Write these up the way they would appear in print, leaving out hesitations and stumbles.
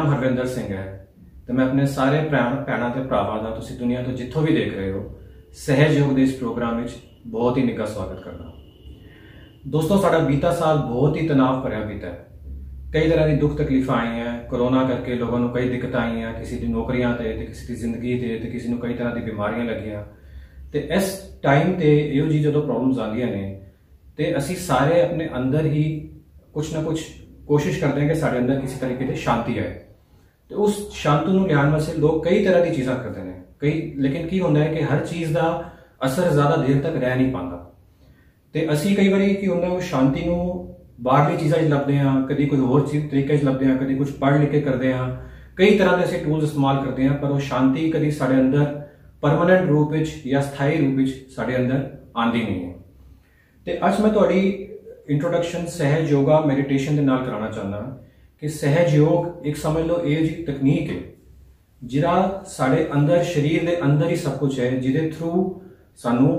नाम हरविंदर सिंह है तो मैं अपने सारे भैनों ते भरावां दा तुसीं दुनिया तो जिथों भी देख रहे हो सहयोग के इस प्रोग्राम में बहुत ही निघा स्वागत करना। दोस्तों साडा बीता साल बहुत ही तनाव भरिया बीता है। कई तरह की दुख तकलीफा आई हैं। कोरोना करके लोगों को कई दिक्कत आई हैं, किसी की नौकरियां ते किसी की जिंदगी ते किसी को कई तरह की बीमारियां लगियां। तो इस टाइम ते इहो जी जो प्रॉब्लम्स आंदियां ने ते असीं सारे अपने अंदर ही कुछ ना कुछ कोशिश करते हैं कि साढ़े अंदर किसी तरीके से शांति आए। तो उस शांति को लियाण वास्ते लोग कई तरह की चीज़ां करते हैं कई, लेकिन की होंदा है कि हर चीज़ का असर ज़्यादा देर तक रह नहीं पाता। तो असी कई बार की होंदा उस शांति को बाहरली चीज़ों लभदे हैं, कभी कोई होर तरीके लभदे हैं, कभी कुछ पढ़ लिख के करते हैं, कई तरह के असीं टूल्स इस्तेमाल करते हैं, पर वो शांति कभी साढ़े अंदर परमानेंट रूप या स्थाई रूप साढ़े अंदर आती नहीं है। तो अज मैं तुहाडी इंट्रोडक्शन सहज योगा मैडिटेशन के नाल कराना चाहना कि सहज योग एक समझ लो ये जी तकनीक है जिहड़ा साढ़े अंदर शरीर के अंदर ही सब कुछ है, जिहदे थ्रू सानू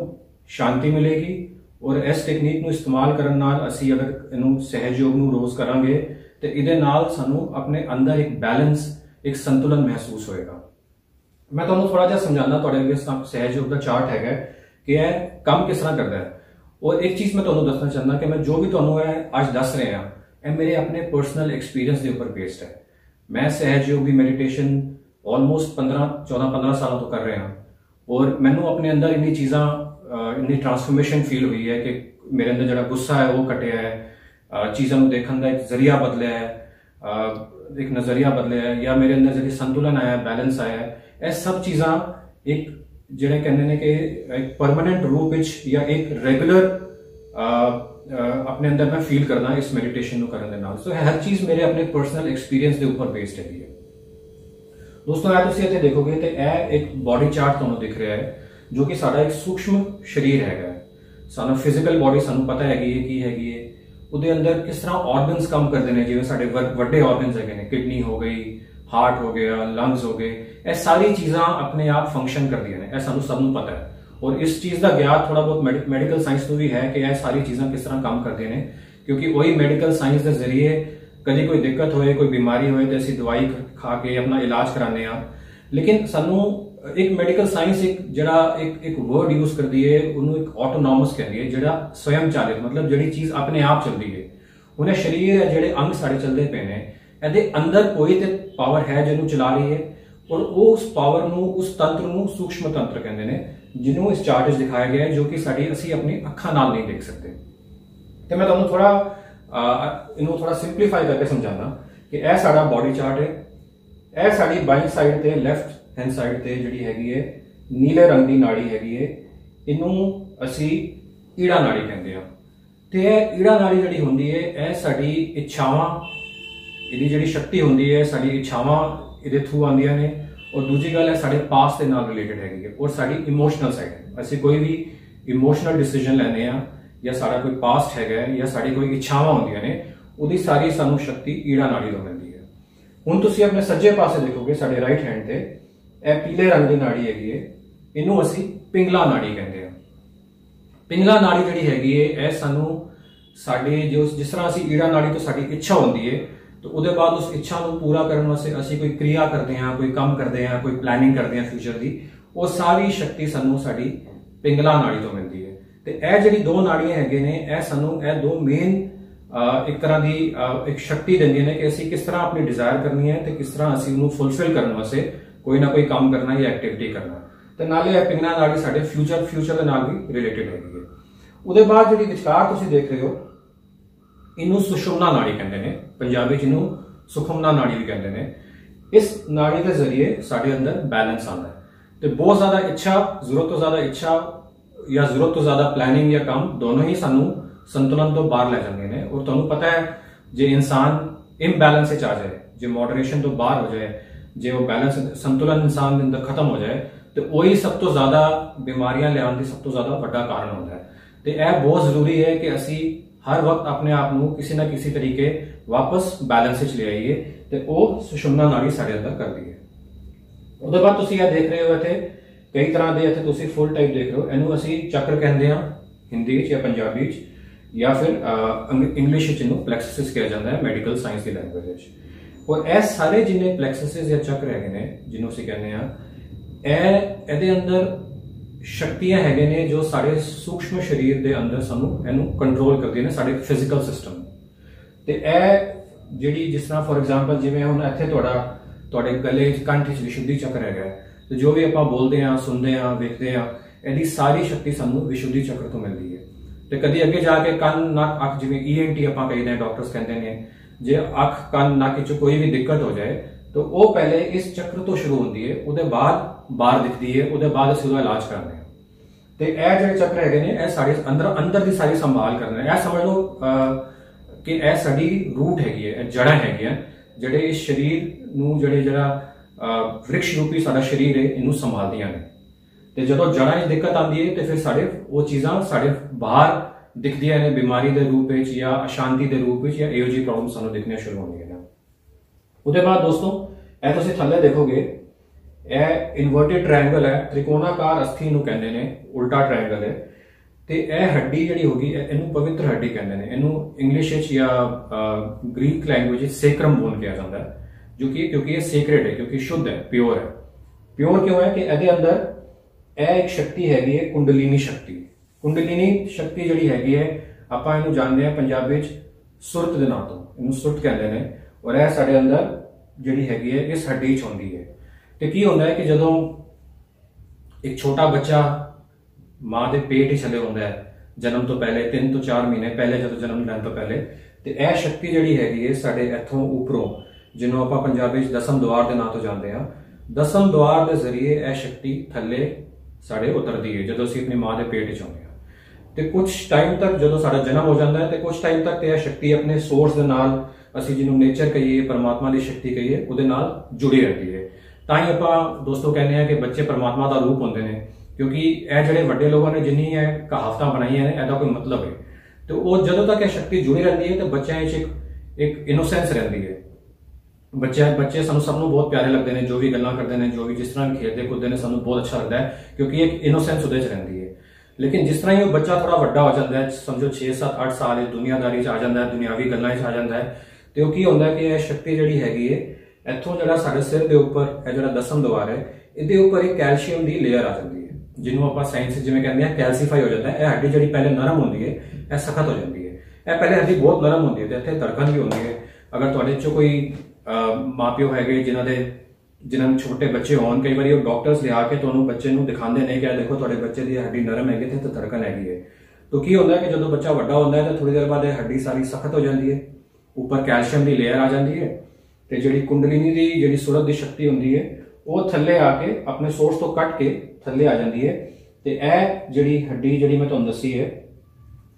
शांति मिलेगी। और इस टेक्नीक को इस्तेमाल करन नाल असी अगर इनू सहज योग नू रोज करांगे तो इहदे नाल सानू अपने अंदर एक बैलेंस एक संतुलन महसूस होएगा। मैं तुहानू थोड़ा जिहा समझाना, तुहाडे अगे सहज योग का चार्ट है कि यह काम किस तरह करता है। और एक चीज मैं तुहानू दसना चाहना कि मैं जो भी तुहानू अज दस रहे हैं यह मेरे अपने पर्सनल एक्सपीरियंस के उपर बेस्ड है। मैं सहज योग की मैडिटेशन ऑलमोस्ट 14-15 सालों तो कर रहा और मैनू अपने अंदर इन्नी चीज़ा इन्नी ट्रांसफॉर्मेशन फील हुई है कि मेरे अंदर जो गुस्सा है वो कटिया है, चीज़ों को देखने का एक जरिया बदलिया है, एक नज़रिया बदलिया है, या मेरे अंदर जो संतुलन आया, बैलेंस आया है, यह सब चीज़ा एक जिहड़े कहते हैं कि एक परमानेंट रूप या एक रेगुलर अपने अंदर मैं फील करना इस मैडिटेशन को करने नाल। सो हर चीज़ मेरे अपने पर्सनल एक्सपीरियंस के उपर बेस्ड है। दोस्तों यह तुसीं इत्थे देखोगे तो यह एक बॉडी चार्ट तुहानू दिख रहा है जो कि साडा एक सूक्ष्म शरीर है। सानू फिजिकल बॉडी सानू पता हैगी है कि हैगी है उहदे अंदर किस तरह ऑर्गनस काम करते हैं, जिवें साडे वड्डे ऑर्गनस है, किडनी हो गई, हार्ट हो गया, लंग्स हो गए, यह सारी चीज़ां अपने आप फंक्शन करदियां ने, यह सानू सबनू पता है। और इस चीज़ का ज्ञान थोड़ा बहुत मेडिकल साइंस को भी है कि यह सारी चीज़ां किस तरह काम करदियां ने, क्योंकि वही मेडिकल साइंस के जरिए कभी कोई दिक्कत होए, कोई बीमारी होए तो असीं दवाई खा के अपना इलाज कराने आ। लेकिन सानू एक मेडिकल साइंस एक जड़ा एक वर्ड यूज करती है, उन्होंने एक ऑटोनॉमस कहती है, जड़ा स्वयं चालित, मतलब जड़ी चीज अपने आप चलती है। उन्हें शरीर है जेडे अंग साढ़े चलते पे ने, ਇਹਦੇ अंदर कोई तो पावर है जिन्हों चला रही है और वो उस पावर ਨੂੰ उस तंत्र ਨੂੰ सूक्ष्म तंत्र कहते हैं, जिन्हों इस चार्ट दिखाया गया है, जो कि साड़ी असी अपनी अखा नाल नहीं देख सकते। तो मैं तुहानू थोड़ा इन्हों थोड़ा सिंपलीफाई करके समझाना कि यह साड़ा बॉडी चार्ट है। यह साड़ी बाई साइड ते लेफ्ट हैंड साइड ते जिहड़ी हैगी है नीले रंग की नाड़ी हैगी है, इनू असी ईड़ा नाड़ी कहते हैं। तो यह ईड़ा नाड़ी जिहड़ी हुंदी है यह साड़ी इच्छावां, इहदी जिहड़ी शक्ति हुंदी है, साड़ी इच्छावां इहदे थ्रू आंदियां ने। और दूजी गल है साढ़े पास्ट के नाल रिलेटेड हैगी है और साड़ी इमोशनल साइड है। असीं कोई भी इमोशनल डिसीजन लैने आ या साड़ा कोई पास्ट है या साड़ी कोई इच्छावां होंदियां ने, उहदी सारी सानू शक्ति ईड़ा नाड़ी तो मिलती है। हुण तुसीं अपने सज्जे पासे देखोगे साढ़े राइट हैंड ते यह पीले रंग की नाड़ी हैगी है, इनू असीं पिंगला नाड़ी कहते हैं। पिंगला नाड़ी जिहड़ी हैगी है यह सानू साडे जो जिस तरह असीं ईड़ा नाड़ी तो साडी इच्छा होंदी है, तो उसके बाद उस इच्छा को पूरा करने वास्ते असीं कोई क्रिया करते हैं, कोई काम करते हैं, कोई प्लैनिंग करते हैं फ्यूचर की, वो सारी शक्ति सानू साडी पिंगला नाड़ी तो मिलती है। तो यह जिहड़ी दो नाड़ियां हैगे ने यह सानू यह दो मेन एक तरह की एक शक्ति देंदियां ने कि असीं किस तरह अपनी डिजायर करनी है तो किस तरह असीं उहनूं फुलफिल करने वास्ते कोई ना कोई काम करना या एक्टिविटी करना। तो नाले यह पिंगला नाड़ी साडे फ्यूचर के नाल भी रिलेटेड हैगी है। उसके बाद जिहड़ी विचकार तुसीं देख रहे हो इनू सुषुम्ना नाड़ी कहते हैं, पंजाबी च इनू सुखमना नाड़ी भी कहते हैं। इस नाड़ी के जरिए साढ़े अंदर बैलेंस आता है। तो बहुत ज्यादा इच्छा, जरूरत तो ज्यादा इच्छा या जरूरत तो ज्यादा प्लैनिंग या काम दोनों ही सानू संतुलन तो बाहर लै जाते हैं। और तुहानू पता है जे इंसान इम्बैलेंस आ जाए, जो मॉडरेशन तो बाहर हो जाए, जो वो बैलेंस संतुलन इंसान के अंदर खत्म हो जाए तो वही सब तो ज्यादा बीमारियां लियाउण दी सब तो ज्यादा बड़ा कारण होता है। तो यह बहुत जरूरी है कि असी हर वक्त अपने आप को किसी ना किसी तरीके वापस बैलेंस ले आइए, तो वह सुषुम्ना नाड़ी साढ़े अंदर करती है। उसके बाद तुसीं यह देख रहे हो इत्थे कई तरह के इत्थे तुसीं फुल टाइप देख रहे हो, इनू असी चक्र कहते हैं हिंदी या पंजाबी या फिर इंग्लिश इनू प्लैक्सिस कहा जाता है मेडिकल साइंस की लैंग्वेज। ਔਰ ਇਹ ਸਾਰੇ ਜਿੰਨੇ ਪਲੈਕਸਸ ਜਾਂ ਚੱਕਰ ਹੈਗੇ ਨੇ ਜਿਹਨੂੰ ਅਸੀਂ ਕਹਿੰਦੇ ਆ ਇਹਦੇ ਅੰਦਰ ਸ਼ਕਤੀਆਂ ਹੈਗੇ ਨੇ ਜੋ ਸਾਡੇ ਸੂਖਸ਼ਮ ਸਰੀਰ ਦੇ ਅੰਦਰ ਸਾਨੂੰ ਇਹਨੂੰ ਕੰਟਰੋਲ ਕਰਦੀਆਂ ਨੇ, ਸਾਡੇ ਫਿਜ਼ੀਕਲ ਸਿਸਟਮ। ਤੇ ਇਹ ਜਿਹੜੀ ਜਿਸ ਤਰ੍ਹਾਂ ਫੋਰ ਐਗਜ਼ਾਮਪਲ ਜਿਵੇਂ ਹੁਣ ਇੱਥੇ ਤੁਹਾਡੇ ਗਲੇ 'ਚ ਕੰਠ 'ਚ ਵਿਸ਼ੁੱਧੀ ਚੱਕਰ ਹੈਗਾ, ਤੇ ਜੋ ਵੀ ਆਪਾਂ ਬੋਲਦੇ ਆ, ਸੁਣਦੇ ਆ, ਵੇਖਦੇ ਆ, ਇਹਦੀ ਸਾਰੀ ਸ਼ਕਤੀ ਸਾਨੂੰ ਵਿਸ਼ੁੱਧੀ ਚੱਕਰ ਤੋਂ ਮਿਲਦੀ ਹੈ। ਤੇ ਕਦੀ ਅੱਗੇ ਜਾ ਕੇ ਕੰਨ, ਨੱਕ, ਅੱਖ, ਜਿਵੇਂ ENT ਆਪਾਂ ਕਹਿੰਦੇ ਆ, ਡਾਕਟਰਸ ਕਹਿੰਦੇ ਨੇ ਜੇ ਅੱਖ, ਕੰਨ, ਨੱਕ 'ਚ ਕੋਈ ਵੀ ਦਿੱਕਤ ਹੋ ਜਾਏ ਤਾਂ ਉਹ ਪਹਿਲੇ ਇਸ ਚੱਕਰ ਤੋਂ ਸ਼ੁਰੂ ਹੁੰਦੀ ਹੈ, ਉਹਦੇ ਬਾਅਦ ਬਾਹਰ ਦਿਖਦੀ ਹੈ, ਉਹਦੇ ਬਾਅਦ ਅਸੀਂ ਉਹਦਾ ਇਲਾਜ ਕਰਦੇ ਹਾਂ। ਤੇ ਇਹ ਜਿਹੜੇ ਚੱਕਰ ਹੈਗੇ ਨੇ ਇਹ ਸਾਡੇ ਅੰਦਰ ਦੀ ਸਾਰੀ ਸੰਭਾਲ ਕਰਦੇ ਨੇ। ਇਹ ਸਮਝ ਲਓ ਕਿ ਇਹ ਸਾਡੀ ਰੂਟ ਹੈਗੀ ਹੈ, ਇਹ ਜੜ੍ਹਾਂ ਹੈਗੀਆਂ ਜਿਹੜੇ ਇਸ ਸਰੀਰ ਨੂੰ ਜਿਹੜਾ ਵ੍ਰਿਕਸ਼ ਰੂਪੀ ਸਾਡਾ ਸਰੀਰ ਹੈ ਇਹਨੂੰ ਸੰਭਾਲਦੀਆਂ ਨੇ। ਤੇ ਜਦੋਂ ਜੜ੍ਹਾਂ 'ਚ ਦਿੱਕਤ ਆਉਂਦੀ ਹੈ ਤੇ ਫਿਰ ਸਾਡੇ ਉਹ ਚੀਜ਼ਾਂ ਸਾਡੇ ਬਾਹਰ ਦਿਖਦੀਆਂ ਨੇ, ਬਿਮਾਰੀ ਦੇ ਰੂਪ ਵਿੱਚ ਜਾਂ ਅਸ਼ਾਂਤੀ ਦੇ ਰੂਪ ਵਿੱਚ, ਜਾਂ ਇਹੋ ਜਿਹੀ ਪ੍ਰੋਬਲਮ ਸਾਨੂੰ ਦਿਖਣੀਆਂ ਸ਼ੁਰੂ ਹੋਣਗੀਆਂ ਨੇ। ਉਹਦੇ ਬਾਅਦ ਦੋਸਤੋ ਇਹ ਤੁਸੀਂ ਥੱਲੇ ਦੇਖੋਗੇ, ਇਹ ਇਨਵਰਟਡ ਟ੍ਰਾਇੰਗਲ ਹੈ, ਤ੍ਰਿਕੋਣਾਕਾਰ ਅਸਥੀ ਨੂੰ ਕਹਿੰਦੇ ਨੇ, ਉਲਟਾ ਟ੍ਰਾਇੰਗਲ ਹੈ। ਤੇ ਇਹ ਹੱਡੀ ਜਿਹੜੀ ਹੋਗੀ ਇਹਨੂੰ ਪਵਿੱਤਰ ਹੱਡੀ ਕਹਿੰਦੇ ਨੇ, ਇਹਨੂੰ ਇੰਗਲਿਸ਼ ਵਿੱਚ ਜਾਂ ਗ੍ਰੀਕ ਲੈਂਗੁਏਜ ਵਿੱਚ ਸੇਕਰਮ ਬੋਨ ਕਿਹਾ ਜਾਂਦਾ ਹੈ, ਕਿਉਂਕਿ ਇਹ ਸੇਕ੍ਰੇਟ ਹੈ, ਕਿਉਂਕਿ ਸ਼ੁੱਧ ਹੈ, ਪਿਓਰ ਹੈ। ਪਿਓਰ ਕਿਉਂ ਹੈ ਕਿ ਇਹਦੇ ਅੰਦਰ ਇਹ ਇੱਕ ਸ਼ਕਤੀ ਹੈਗੀ ਹੈ, ਕੁੰਡਲੀਨੀ ਸ਼ਕਤੀ। ਕੁੰਡਲੀਨੀ ਸ਼ਕਤੀ ਜਿਹੜੀ ਹੈਗੀ ਹੈ ਆਪਾਂ ਇਹਨੂੰ ਜਾਣਦੇ ਹਾਂ ਪੰਜਾਬੀ ਵਿੱਚ ਸੁਰਤ ਦੇ ਨਾਂ ਤੋਂ, ਇਹਨੂੰ ਸੁਰਤ ਕਹਿੰਦੇ ਨੇ। ਔਰ ਇਹ ਸਾਡੇ ਅੰਦਰ ਜਿਹੜੀ ਹੈਗੀ ਹੈ ਇਸ ਹੱਡੀ 'ਚ ਹੁੰਦੀ ਹੈ। ਤੇ ਕੀ ਹੁੰਦਾ ਹੈ ਕਿ ਜਦੋਂ ਇੱਕ ਛੋਟਾ ਬੱਚਾ ਮਾਂ ਦੇ ਪੇਟ 'ਚ ਹੁੰਦਾ ਹੈ ਜਨਮ ਤੋਂ ਪਹਿਲੇ 3 ਤੋਂ 4 ਮਹੀਨੇ ਪਹਿਲੇ, ਜਦੋਂ ਜਨਮ ਲੈਣ ਤੋਂ ਪਹਿਲੇ, ਤੇ ਇਹ ਸ਼ਕਤੀ ਜਿਹੜੀ ਹੈਗੀ ਹੈ ਸਾਡੇ ਇੱਥੋਂ ਉੱਪਰੋਂ, ਜਿਹਨੂੰ ਆਪਾਂ ਪੰਜਾਬੀ ਵਿੱਚ ਦਸਮ ਦੁਆਰ ਦੇ ਨਾਂ ਤੋਂ ਜਾਣਦੇ ਹਾਂ, ਦਸਮ ਦੁਆਰ ਦੇ ਜ਼ਰੀਏ ਇਹ ਸ਼ਕਤੀ ਥੱਲੇ ਸਾਡੇ ਉਤਰਦੀ ਹੈ ਜਦੋਂ ਅਸੀਂ ਆਪਣੀ ਮਾਂ ਦੇ ਪੇਟ 'ਚ ਹੁੰਦੇ ਹਾਂ। ਤੇ ਕੁਝ ਟਾਈਮ ਤੱਕ ਜਦੋਂ ਸਾਡਾ ਜਨਮ ਹੋ ਜਾਂਦਾ ਹੈ ਤੇ ਕੁਝ ਟਾਈਮ ਤੱਕ ਇਹ ਸ਼ਕਤੀ ਆਪਣੇ ਸੋਰਸ ਦੇ ਨਾਲ, ਅਸੀਂ ਜਿਹਨੂੰ ਨੇਚਰ ਕਹੀਏ, ਪਰਮਾਤਮਾ ਦੀ ਸ਼ਕਤੀ ਕਹੀਏ, ਉਹਦੇ ਨਾਲ ਜੁੜੀ ਰਹਿੰਦੀ ਹੈ। ਤਾਂ ਹੀ ਆਪਾਂ ਦੋਸਤੋ ਕਹਿੰਦੇ ਆ ਕਿ ਬੱਚੇ ਪਰਮਾਤਮਾ ਦਾ ਰੂਪ ਹੁੰਦੇ ਨੇ, ਕਿਉਂਕਿ ਇਹ ਜਿਹੜੇ ਵੱਡੇ ਲੋਕਾਂ ਨੇ ਜਿੰਨੀ ਇਹ ਕਹਾਵਤਾਂ ਬਣਾਈਆਂ ਨੇ ਇਹਦਾ ਕੋਈ ਮਤਲਬ ਹੈ। ਤੇ ਉਹ ਜਦੋਂ ਤੱਕ ਇਹ ਸ਼ਕਤੀ ਜੁੜੀ ਰਹਿੰਦੀ ਹੈ ਤੇ ਬੱਚਿਆਂ 'ਚ ਇੱਕ ਇਨੋਸੈਂਸ ਰਹਿੰਦੀ ਹੈ। ਬੱਚੇ ਸਾਨੂੰ ਸਭ ਨੂੰ ਬਹੁਤ ਪਿਆਰੇ ਲੱਗਦੇ ਨੇ, ਜੋ ਵੀ ਗੱਲਾਂ ਕਰਦੇ ਨੇ, ਜੋ ਵੀ ਜਿਸ ਤਰ੍ਹਾਂ ਖੇਡਦੇ ਕੁੱਦਦੇ ਨੇ, ਸਾਨੂੰ ਬਹੁਤ ਅੱਛਾ ਲੱਗਦਾ ਹੈ, ਕਿਉਂਕਿ ਇੱਕ ਇਨੋਸੈਂਸ ਉਹਦੇ 'ਚ ਰਹਿੰਦੀ ਹੈ। ਲੇਕਿਨ ਜਿਸ ਤਰ੍ਹਾਂ ਹੀ ਉਹ ਬੱਚਾ ਥੋੜਾ ਵੱਡਾ ਹੋ ਜਾਂਦਾ ਹੈ, ਸਮਝੋ 6, 7, 8 ਸਾਲ ਦੁਨੀਆਦਾਰੀ 'ਚ ਆ ਜਾਂਦਾ ਹੈ, ਦੁਨਿਆਵੀ ਗੱਲਾਂ 'ਚ ਆ ਜਾਂਦਾ ਹੈ, ਤੇ ਉਹ ਕੀ ਹੁੰਦਾ ਹੈ ਕਿ ਇਹ ਸ਼ਕਤੀ ਜਿਹੜੀ ਹੈਗੀ ਹੈ ਇੱਥੋਂ ਜਿਹੜਾ ਸਾਡੇ ਸਿਰ ਦੇ ਉੱਪਰ ਇਹ ਜਿਹੜਾ ਦਸਮ ਦੁਆਰ ਹੈ ਇਹਦੇ ਉੱਪਰ ਇੱਕ ਕੈਲਸ਼ੀਅਮ ਦੀ ਲੇਅਰ ਆ ਜਾਂਦੀ ਹੈ, ਜਿਹਨੂੰ ਆਪਾਂ ਸਾਇੰਸ ਜਿਵੇਂ ਕਹਿੰਦੇ ਆ ਕੈਲਸੀਫਾਈ ਹੋ ਜਾਂਦਾ ਹੈ। ਇਹ ਹੱਡੀ ਜਿਹੜੀ ਪਹਿਲੇ ਨਰਮ ਹੁੰਦੀ ਹੈ ਇਹ ਸਖਤ ਹੋ ਜਾਂਦੀ ਹੈ। ਇਹ ਪਹਿਲੇ ਹੱਡੀ ਬਹੁਤ ਨਰਮ ਹੁੰਦੀ ਹੈ ਤੇ ਇੱਥੇ ਧੜਕਣ ਵੀ ਹੁੰਦੀ ਹੈ। ਅਗਰ ਤੁਹਾਡੇ 'ਚੋਂ ਕੋਈ ਮਾਪਿਓ ਹੈਗੇ ਜਿਨ੍ਹਾਂ ਨੂੰ ਛੋਟੇ ਬੱਚੇ ਹੋਣ, ਕਈ ਵਾਰੀ ਉਹ ਡਾਕਟਰਸ ਲਿਆ ਕੇ ਤੁਹਾਨੂੰ ਬੱਚੇ ਨੂੰ ਦਿਖਾਉਂਦੇ ਨੇ ਕਿ ਦੇਖੋ ਤੁਹਾਡੇ ਬੱਚੇ ਦੀ ਹੱਡੀ ਨਰਮ ਹੈਗੀ ਤੇ ਧੜਕਣ ਹੈਗੀ ਹੈ। ਤਾਂ ਕੀ ਹੁੰਦਾ ਹੈ ਕਿ ਜਦੋਂ ਬੱਚਾ ਵੱਡਾ ਹੁੰਦਾ ਹੈ ਤਾਂ ਥੋੜੀ ਦੇਰ ਬਾਅਦ ਇਹ ਹੱਡੀ ਸਾਰੀ ਸਖਤ ਹੋ ਜਾਂਦੀ ਹੈ, ਉੱਪਰ ਕੈਲਸ਼ੀਅਮ ਦੀ ਲੇਅਰ ਆ ਜਾਂਦੀ ਹੈ, ਤੇ ਜਿਹੜੀ ਕੁੰਡਲਿਨੀ ਦੀ ਜਿਹੜੀ ਸੁਰਤ ਦੀ ਸ਼ਕਤੀ ਹੁੰਦੀ ਹੈ ਉਹ ਥੱਲੇ ਆ ਕੇ ਆਪਣੇ ਸੋਰਸ ਤੋਂ ਕੱਟ ਕੇ ਥੱਲੇ ਆ ਜਾਂਦੀ ਹੈ। ਤੇ ਇਹ ਜਿਹੜੀ ਹੱਡੀ ਜਿਹੜੀ ਮੈਂ ਤੁਹਾਨੂੰ ਦੱਸੀ ਹੈ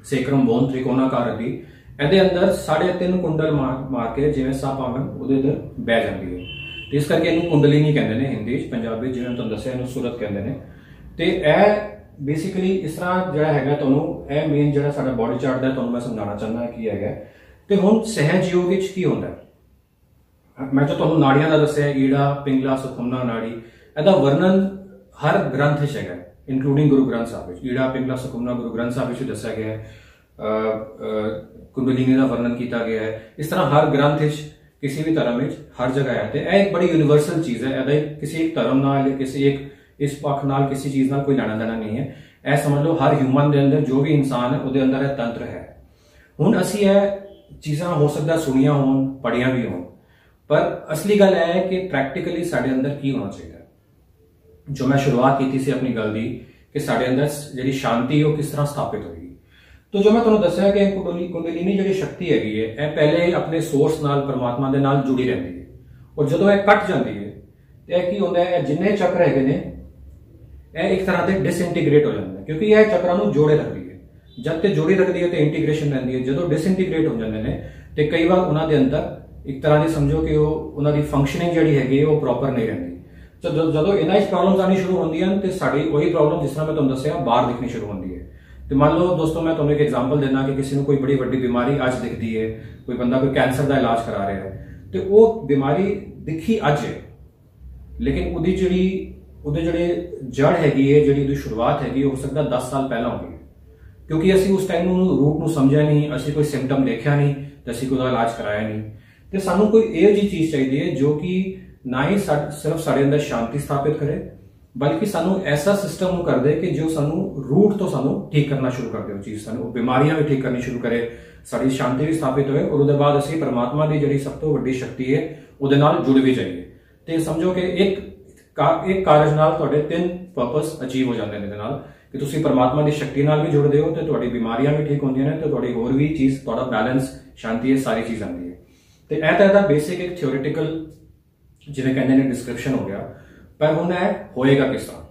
ਸੇਕਰਮ ਬੋਨ, ਤ੍ਰਿਕੋਣਾਕਾਰ ਹੱਡੀ, ਇਹਦੇ ਅੰਦਰ 3.5 ਕੁੰਡਲ ਮਾਰ ਕੇ ਜਿਵੇਂ ਸੱਪ ਆਂਗਨ ਉਹਦੇ ਅੰਦਰ ਬਹਿ ਜਾਂਦੀ ਹੈ। ਤੇ ਇਸ ਕਰਕੇ ਇਹਨੂੰ ਕੁੰਡਲਿਨੀ ਕਹਿੰਦੇ ਨੇ ਹਿੰਦੀ 'ਚ, ਪੰਜਾਬੀ ਜਿਵੇਂ ਮੈਂ ਤੁਹਾਨੂੰ ਦੱਸਿਆ ਇਹਨੂੰ ਸੁਰਤ ਕਹਿੰਦੇ ਨੇ। ਤੇ ਇਹ ਬੇਸਿਕਲੀ ਇਸ ਤਰ੍ਹਾਂ ਜਿਹੜਾ ਹੈਗਾ, ਤੁਹਾਨੂੰ ਇਹ ਮੇਨ ਜਿਹੜਾ ਸਾਡਾ ਬੋਡੀ ਚਾਰਟ ਦਾ ਤੁਹਾਨੂੰ ਮੈਂ ਸਮਝਾਉਣਾ ਚਾਹੁੰਦਾ ਕੀ ਹੈਗਾ। ਤੇ ਹੁਣ ਸਹਿਜ ਯੋਗ ਵਿੱਚ ਕੀ ਹੁੰਦਾ ਹੈ, ਮੈਂ ਜੋ ਤੁਹਾਨੂੰ ਨਾੜੀਆਂ ਦਾ ਦੱਸਿਆ, ਈੜਾ, ਪਿੰਗਲਾ, ਸੁਖਮਨਾ ਨਾੜੀ, ਇਹਦਾ ਵਰਣਨ ਹਰ ਗ੍ਰੰਥ ਵਿੱਚ ਹੈਗਾ, ਇਨਕਲੂਡਿੰਗ ਗੁਰੂ ਗ੍ਰੰਥ ਸਾਹਿਬ ਵਿੱਚ। ਈੜਾ, ਪਿੰਗਲਾ, ਸੁਖਮਨਾ ਗੁਰੂ ਗ੍ਰੰਥ ਸਾਹਿਬ ਵਿੱਚ ਦੱਸਿਆ ਗਿਆ ਹੈ, ਕੁੰਡਲਿਨੀ ਦਾ ਵਰਣਨ ਕੀਤਾ ਗਿਆ ਹੈ। ਇਸ ਤਰ੍ਹਾਂ ਹਰ ਗ੍ਰੰਥ ਵਿੱਚ, ਕਿਸੇ ਵੀ ਧਰਮ ਵਿੱਚ ਹਰ ਜਗ੍ਹਾ ਹੈ। ਤੇ ਇਹ ਇੱਕ ਬੜੀ ਯੂਨੀਵਰਸਲ ਚੀਜ਼ ਹੈ, ਇਹਦਾ ਕਿਸੇ ਇੱਕ ਧਰਮ ਨਾਲ, ਕਿਸੇ ਇੱਕ ਇਸ ਪੱਖ ਨਾਲ, ਕਿਸੇ ਚੀਜ਼ ਨਾਲ ਕੋਈ ਲੈਣਾ ਦੇਣਾ ਨਹੀਂ ਹੈ। ਇਹ ਸਮਝ ਲਓ ਹਰ ਹਿਊਮਨ ਦੇ ਅੰਦਰ, ਜੋ ਵੀ ਇਨਸਾਨ ਹੈ ਉਹਦੇ ਅੰਦਰ ਇਹ ਤੰਤਰ ਹੈ। ਹੁਣ ਅਸੀਂ ਇਹ ਚੀਜ਼ਾਂ ਹੋ ਸਕਦਾ ਸੁਣੀਆਂ ਹੋਣ, ਪੜ੍ਹੀਆਂ ਵੀ ਹੋਣ, ਪਰ ਅਸਲੀ ਗੱਲ ਇਹ ਹੈ ਕਿ ਪ੍ਰੈਕਟੀਕਲੀ ਸਾਡੇ ਅੰਦਰ ਕੀ ਹੋਣਾ ਚਾਹੀਦਾ। ਜੋ ਮੈਂ ਸ਼ੁਰੂਆਤ ਕੀਤੀ ਸੀ ਆਪਣੀ ਗੱਲ ਦੀ ਕਿ ਸਾਡੇ ਅੰਦਰ ਜਿਹੜੀ ਸ਼ਾਂਤੀ ਉਹ ਕਿਸ ਤਰ੍ਹਾਂ ਸਥਾਪਿਤ ਹੋਏਗੀ। तो जो मैं तुहानू दस्सिया कि कुंडलिनी जिहड़ी शक्ति हैगी है यह पहले अपने सोर्स नाल परमात्मा दे नाल जुड़ी रहती है, और जदों यह कट जाती है तो यह की होंदा है, जिन्ने चक्र हैगे ने यह एक तरह से डिसइंटीग्रेट हो जाता है, क्योंकि यह चक्रां नू जोड़े रखती है। जब तक जोड़ी रखती है तो इंटीग्रेशन रहती है, जदों डिसइंटीग्रेट हो जाते हैं तो कई बार उन्हां दे अंदर एक तरह की समझो कि उन्हां दी फंक्शनिंग जिहड़ी हैगी है वो प्रॉपर नहीं रहती। तो जदों इन्हां च प्रॉब्लम्स आनी शुरू होंदियां तो साडी वही प्रॉब्लम जिस तरह मैं तुहानू दस्सिया बाहर दिखनी शुरू होंदी है। तो मान लो दोस्तों मैं तुम्हें एक एग्जाम्पल देना कि किसी को कोई बड़ी वड्डी बीमारी अज दिखती है, कोई बंदा कोई कैंसर का इलाज करा रहा है, तो वो बीमारी दिखी अज है, लेकिन उहदी जिहड़ी जड़ हैगी है, जिहड़ी शुरुआत हैगी हो सकता 10 साल पहला होगी, क्योंकि असी उस टाइम रूप नूं समझिया नहीं, असी कोई सिम्पटम देखा नहीं तो असी कोई इलाज कराया नहीं। ਤੇ ਸਾਨੂੰ ਕੋਈ ਇਹੋ ਜਿਹੀ ਚੀਜ਼ ਚਾਹੀਦੀ ਹੈ ਜੋ ਕਿ ਨਾ ਹੀ ਸਿਰਫ ਸਾਡੇ ਅੰਦਰ ਸ਼ਾਂਤੀ ਸਥਾਪਿਤ ਕਰੇ, ਬਲਕਿ ਸਾਨੂੰ ਐਸਾ ਸਿਸਟਮ ਨੂੰ ਕਰ ਦੇ ਕਿ ਜੋ ਸਾਨੂੰ ਰੂਟ ਤੋਂ ਸਾਨੂੰ ਠੀਕ ਕਰਨਾ ਸ਼ੁਰੂ ਕਰ ਦੇ। ਉਹ ਚੀਜ਼ ਸਾਨੂੰ ਬਿਮਾਰੀਆਂ ਵੀ ਠੀਕ ਕਰਨੀ ਸ਼ੁਰੂ ਕਰੇ, ਸਾਡੀ ਸ਼ਾਂਤੀ ਵੀ ਸਥਾਪਿਤ ਹੋਏ, ਔਰ ਉਹਦੇ ਬਾਅਦ ਅਸੀਂ ਪਰਮਾਤਮਾ ਦੀ ਜਿਹੜੀ ਸਭ ਤੋਂ ਵੱਡੀ ਸ਼ਕਤੀ ਹੈ ਉਹਦੇ ਨਾਲ ਜੁੜ ਵੀ ਜਾਈਏ। ਤੇ ਸਮਝੋ ਕਿ ਇੱਕ ਕਾਰਜ ਨਾਲ ਤੁਹਾਡੇ 3 ਪਰਪਸ ਅਚੀਵ ਹੋ ਜਾਂਦੇ ਨੇ ਇਹਦੇ ਨਾਲ, ਕਿ ਤੁਸੀਂ ਪਰਮਾਤਮਾ ਦੀ ਸ਼ਕਤੀ ਨਾਲ ਵੀ ਜੁੜਦੇ ਹੋ ਤੇ ਤੁਹਾਡੀ ਬਿਮਾਰੀਆਂ ਵੀ ਠੀਕ ਹੁੰਦੀਆਂ ਨੇ ਤੇ ਤੁਹਾਡੀ ਹੋਰ ਵੀ ਚੀਜ਼, ਤੁਹਾਡਾ ਬੈਲੈਂਸ, ਸ਼ਾਂਤੀ, ਇਹ ਸਾਰੀ ਚੀਜ਼ ਆਉਂਦੀ ਹੈ। ਤੇ ਇਹ ਤਾਂ ਇਹਦਾ ਬੇਸਿਕ ਇੱਕ ਥਿਓਰੀਟੀਕਲ ਜਿਵੇਂ ਕਹਿੰਦੇ ਨੇ ਡਿਸਕ੍ਰਿਪਸ਼ਨ ਹੋ ਗਿਆ। ਪਰ ਹੁਣ ਇਹ ਹੋਏਗਾ ਕਿਸ ਤਰ੍ਹਾਂ?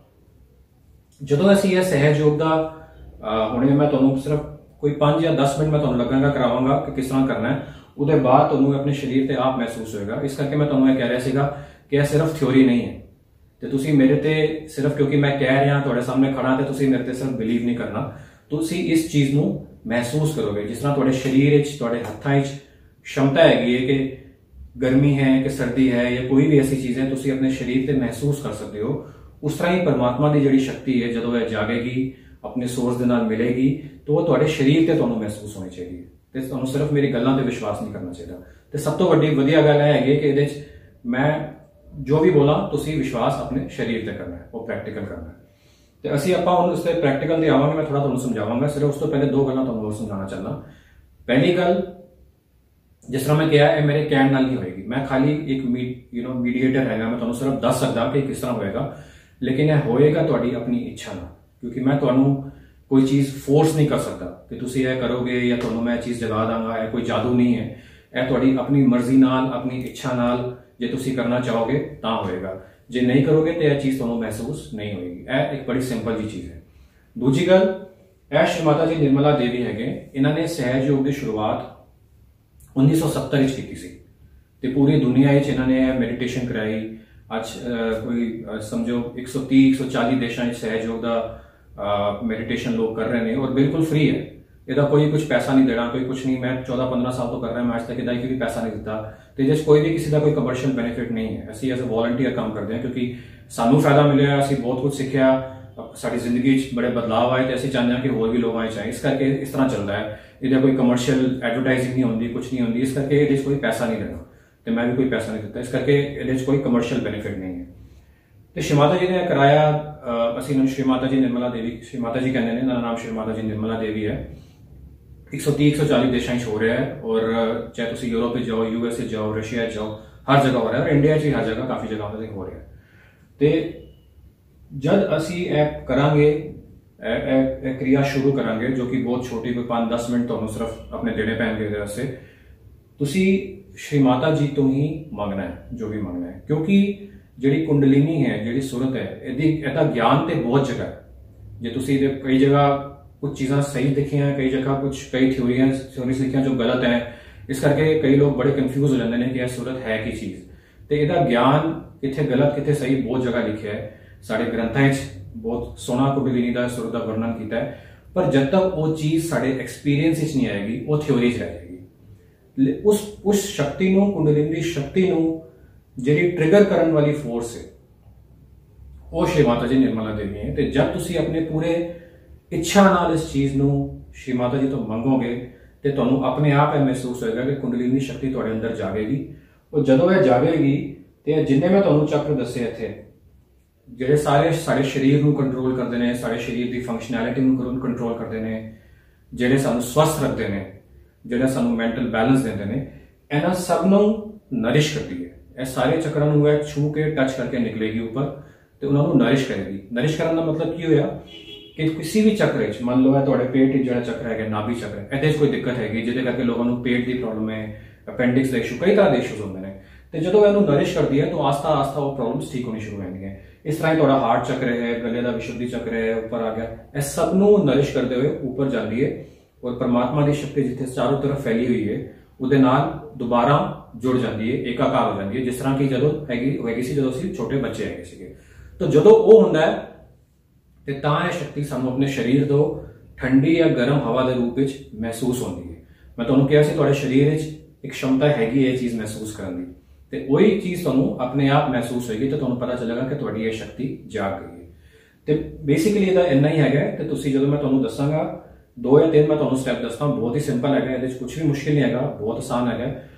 ਜਦੋਂ ਅਸੀਂ ਇਹ ਸਹਿਜਯੋਗ ਦਾ ਹੁਣੇ ਮੈਂ ਤੁਹਾਨੂੰ ਸਿਰਫ ਕੋਈ 5 ਜਾਂ 10 ਮਿੰਟ ਮੈਂ ਤੁਹਾਨੂੰ ਲੱਗਾਂਗਾ ਕਰਾਵਾਂਗਾ ਕਿ ਕਿਸ ਤਰ੍ਹਾਂ ਕਰਨਾ ਹੈ, ਉਹਦੇ ਬਾਅਦ ਤੁਹਾਨੂੰ ਆਪਣੇ ਸਰੀਰ ਤੇ ਆਪ ਮਹਿਸੂਸ ਹੋਏਗਾ। ਇਸ ਕਰਕੇ ਮੈਂ ਤੁਹਾਨੂੰ ਇਹ ਕਹਿ ਰਿਹਾ ਸੀਗਾ ਕਿ ਇਹ ਸਿਰਫ ਥਿਉਰੀ ਨਹੀਂ ਹੈ ਤੇ ਤੁਸੀਂ ਮੇਰੇ ਤੇ ਸਿਰਫ ਕਿਉਂਕਿ ਮੈਂ ਕਹਿ ਰਿਹਾ ਤੁਹਾਡੇ ਸਾਹਮਣੇ ਖੜਾ ਤੇ ਤੁਸੀਂ ਮੇਰੇ ਤੇ ਸਿਰਫ ਬਿਲੀਵ ਨਹੀਂ ਕਰਨਾ, ਤੁਸੀਂ ਇਸ ਚੀਜ਼ ਨੂੰ ਮਹਿਸੂਸ ਕਰੋਗੇ। ਜਿਸ ਤਰ੍ਹਾਂ ਤੁਹਾਡੇ ਸਰੀਰ ਵਿੱਚ, ਤੁਹਾਡੇ ਹੱਥਾਂ ਵਿੱਚ क्षमता हैगी है कि गर्मी है कि सर्दी है या कोई भी ऐसी चीज है तुसी अपने शरीर से महसूस कर सकते हो। उस तरह ही परमात्मा की जिहड़ी शक्ति है जदों वह जागेगी, अपने सोर्स दे नाल मिलेगी, तो वह तुहाडे शरीर ते तुहानूं महसूस होनी चाहिए ते तुहानूं सिर्फ मेरी गल्लां ते विश्वास नहीं करना चाहिए। ते सब तो वड्डी वधिया गल है कि इहदे च मैं जो भी बोला तुसी विश्वास अपने शरीर ते करना है, वो प्रैक्टिकल करना है। ते असीं आपां हुण इस ते प्रैक्टिकल ते आवांगे, मैं थोड़ा तुहानूं समझावांगा। सिर्फ उस तो पहले 2 गल्लां तुहानूं होर समझाना चाहना। पहली गल, जिस तरह मैं कहा है मेरे कहण नाल नहीं होएगी, मैं खाली एक मीडिएटर हैगा, मैं तुहानूं सिर्फ दस सकदा कि किस तरह होएगा, लेकिन यह होएगा तुहाडी अपनी इच्छा नाल, क्योंकि मैं तुहानूं कोई चीज़ फोर्स नहीं कर सकता कि तुसीं यह करोगे या तुहानूं मैं चीज़ जगा दांगा। यह कोई जादू नहीं है, यह तुहाडी अपनी मर्जी नाल, अपनी इच्छा नाल जे तुसीं करना चाहोगे तां होएगा, जे नहीं करोगे तो यह चीज़ तुहानूं महसूस नहीं होएगी। यह एक बड़ी सिंपल जी चीज़ है। दूजी गल, यह श्री माता जी निर्मला देवी हैगे, इन्हां ने सहजयोग की शुरुआत 1970 की सी ते पूरी दुनिया इन्होंने मैडिटेशन कराई। अज कोई समझो 130-140 देशों में सहयोग का मैडिटेशन लोग कर रहे हैं और बिल्कुल फ्री है। ਇਹਦਾ कोई कुछ पैसा नहीं देना, कोई कुछ नहीं। मैं 14-15 साल तो कर रहा मैं, आज तक ਇਹਦਾ भी पैसा नहीं दिता ਤੇ ਜਿਸ कोई भी किसी का कोई कमर्शियल बेनिफिट नहीं है। ਅਸੀਂ एज अ वॉलंटियर काम करते हैं क्योंकि सानू फायदा मिले, ਅਸੀਂ बहुत कुछ सीखा, साड़ी जिंदगी बड़े बदलाव आए तो असं चाहते हैं कि होर भी लोग आए चाहें। इस करके इस तरह चलता है, ਇਹਦਾ कोई कमर्शियल एडवर्टाइजिंग नहीं होती, कुछ नहीं होती। इस करके ਇਹਦੇ कोई पैसा नहीं देना तो मैं भी कोई पैसा नहीं दिता, इस करके ਇਹਦੇ कोई कमर्शियल बेनिफिट नहीं है। तो श्री माता जी ने कराया, ਅਸੀਂ ਨੂੰ श्री माता जी निर्मला देवी, श्री माता जी कहते हैं, इन्होंने नाम श्री माता जी निर्मला देवी है। 130-140 देशों हो रहा है और चाहे तुम यूरोप जाओ, यूएसए जाओ, रशिया जाओ, हर जगह हो रहा है और इंडिया च हर जगह काफ़ी जगह पर हो रहा है। तो जब असी करांगे क्रिया शुरू करांगे जो कि बहुत छोटी, कोई 5-10 मिनट तो सिर्फ अपने देने पैणगे इहदे वास्ते। तुसी श्री माता जी तो ही मंगना है जो भी मंगना है, क्योंकि जिहड़ी कुंडलिनी है, जिहड़ी सुरत है, इहदा ज्ञान तो बहुत जगह है। जे तुसी कई जगह कुछ चीज़ां सही दिखियां, कई जगह कई थ्योरीज लिखियां जो गलत हैं, इस करके कई लोग बड़े कंफ्यूज हो जाते हैं कि यह सूरत है की चीज़। तो यदा ज्ञान कितने गलत कितने सही बहुत जगह लिखा है, साढ़े ग्रंथों बहुत सोहना कुंडलिनी का सूरत का वर्णन किया है। पर जब तक वो चीज़ साढ़े एक्सपीरियंस नहीं आएगी, वो थ्योरी रह जाएगी। उस शक्ति नूं, कुंडलिनी की शक्ति नूं जिहड़ी ट्रिगर करने वाली फोर्स है, वो श्री माता जी निर्मला देवी है। तो जब तुसी अपने पूरे इच्छा नाल इस चीज़ नूं श्री माता जी तो मंगोगे तो तुहानूं अपने आप यह महसूस होएगा कि कुंडलिनी शक्ति तुहाडे अंदर जागेगी। और जदों यह जागेगी तो जिन्ने मैं तुहानूं चक्र दसे इत्थे, जिहड़े सारे साडे शरीर नूं कंट्रोल करते हैं, साडे शरीर की फंक्शनैलिटी नूं कंट्रोल करते हैं, जिहड़े सानूं स्वस्थ रखते हैं, जिहड़े सानूं मैंटल बैलेंस देते हैं, इन्हां सब नूं नरिश करती है। यह सारे चक्रां नूं वह छू के टच करके निकलेगी ऊपर तो उन्होंने नरिश करेगी। नरिश करने का मतलब की होया कि किसी भी चक्र मान लो है तुहाडे पेट जो चक्र है, नाभि चक्र, इहदे कोई दिक्कत हैगी जिहदे करके लोगों को पेट की प्रॉब्लम है, अपेंडिक्स का इशू, कई तरह के इशूज होंगे हैं। तो जो इन्हों नरिश करती है तो आस्ता आस्ता वो प्रॉब्लम्स ठीक होनी शुरू हो जाएंगी। इस तरह तुहाडा हार्ट चक्र है, गले का विशुद्धि चक्र है, ऊपर आ गया, यह सब नूं नरिश करते हुए ऊपर जाती है और परमात्मा की शक्ति जिथे चारों तरफ फैली हुई है उहदे नाल दोबारा जुड़ जाती है, एकाकार हो जाती है। जिस तरह की जदों हैगी सी, जदों असीं छोटे बच्चे हैगे सीगे, तो जदों वो हुंदा है ते तां यह शक्ति सानूं अपने शरीर तो ठंडी या गर्म हवा के रूप में महसूस होती है। मैं तुहानूं कहा सी तुहाडे शरीर विच एक क्षमता हैगी ये चीज़ महसूस करने की, तो वही चीज़ तुहानूं अपने आप महसूस होगी तो तुहानूं पता चलेगा कि तुहाडी यह शक्ति जाग गई है। तो बेसिकली इहदा इन्ना ही हैगा। तो तुसीं जदों मैं तुहानूं दस्सांगा 2 या 3 मैं तुहानूं स्टैप दसदा, बहुत ही सिंपल हैगा, इहदे विच कुछ भी मुश्किल नहीं हैगा, बहुत आसान हैगा।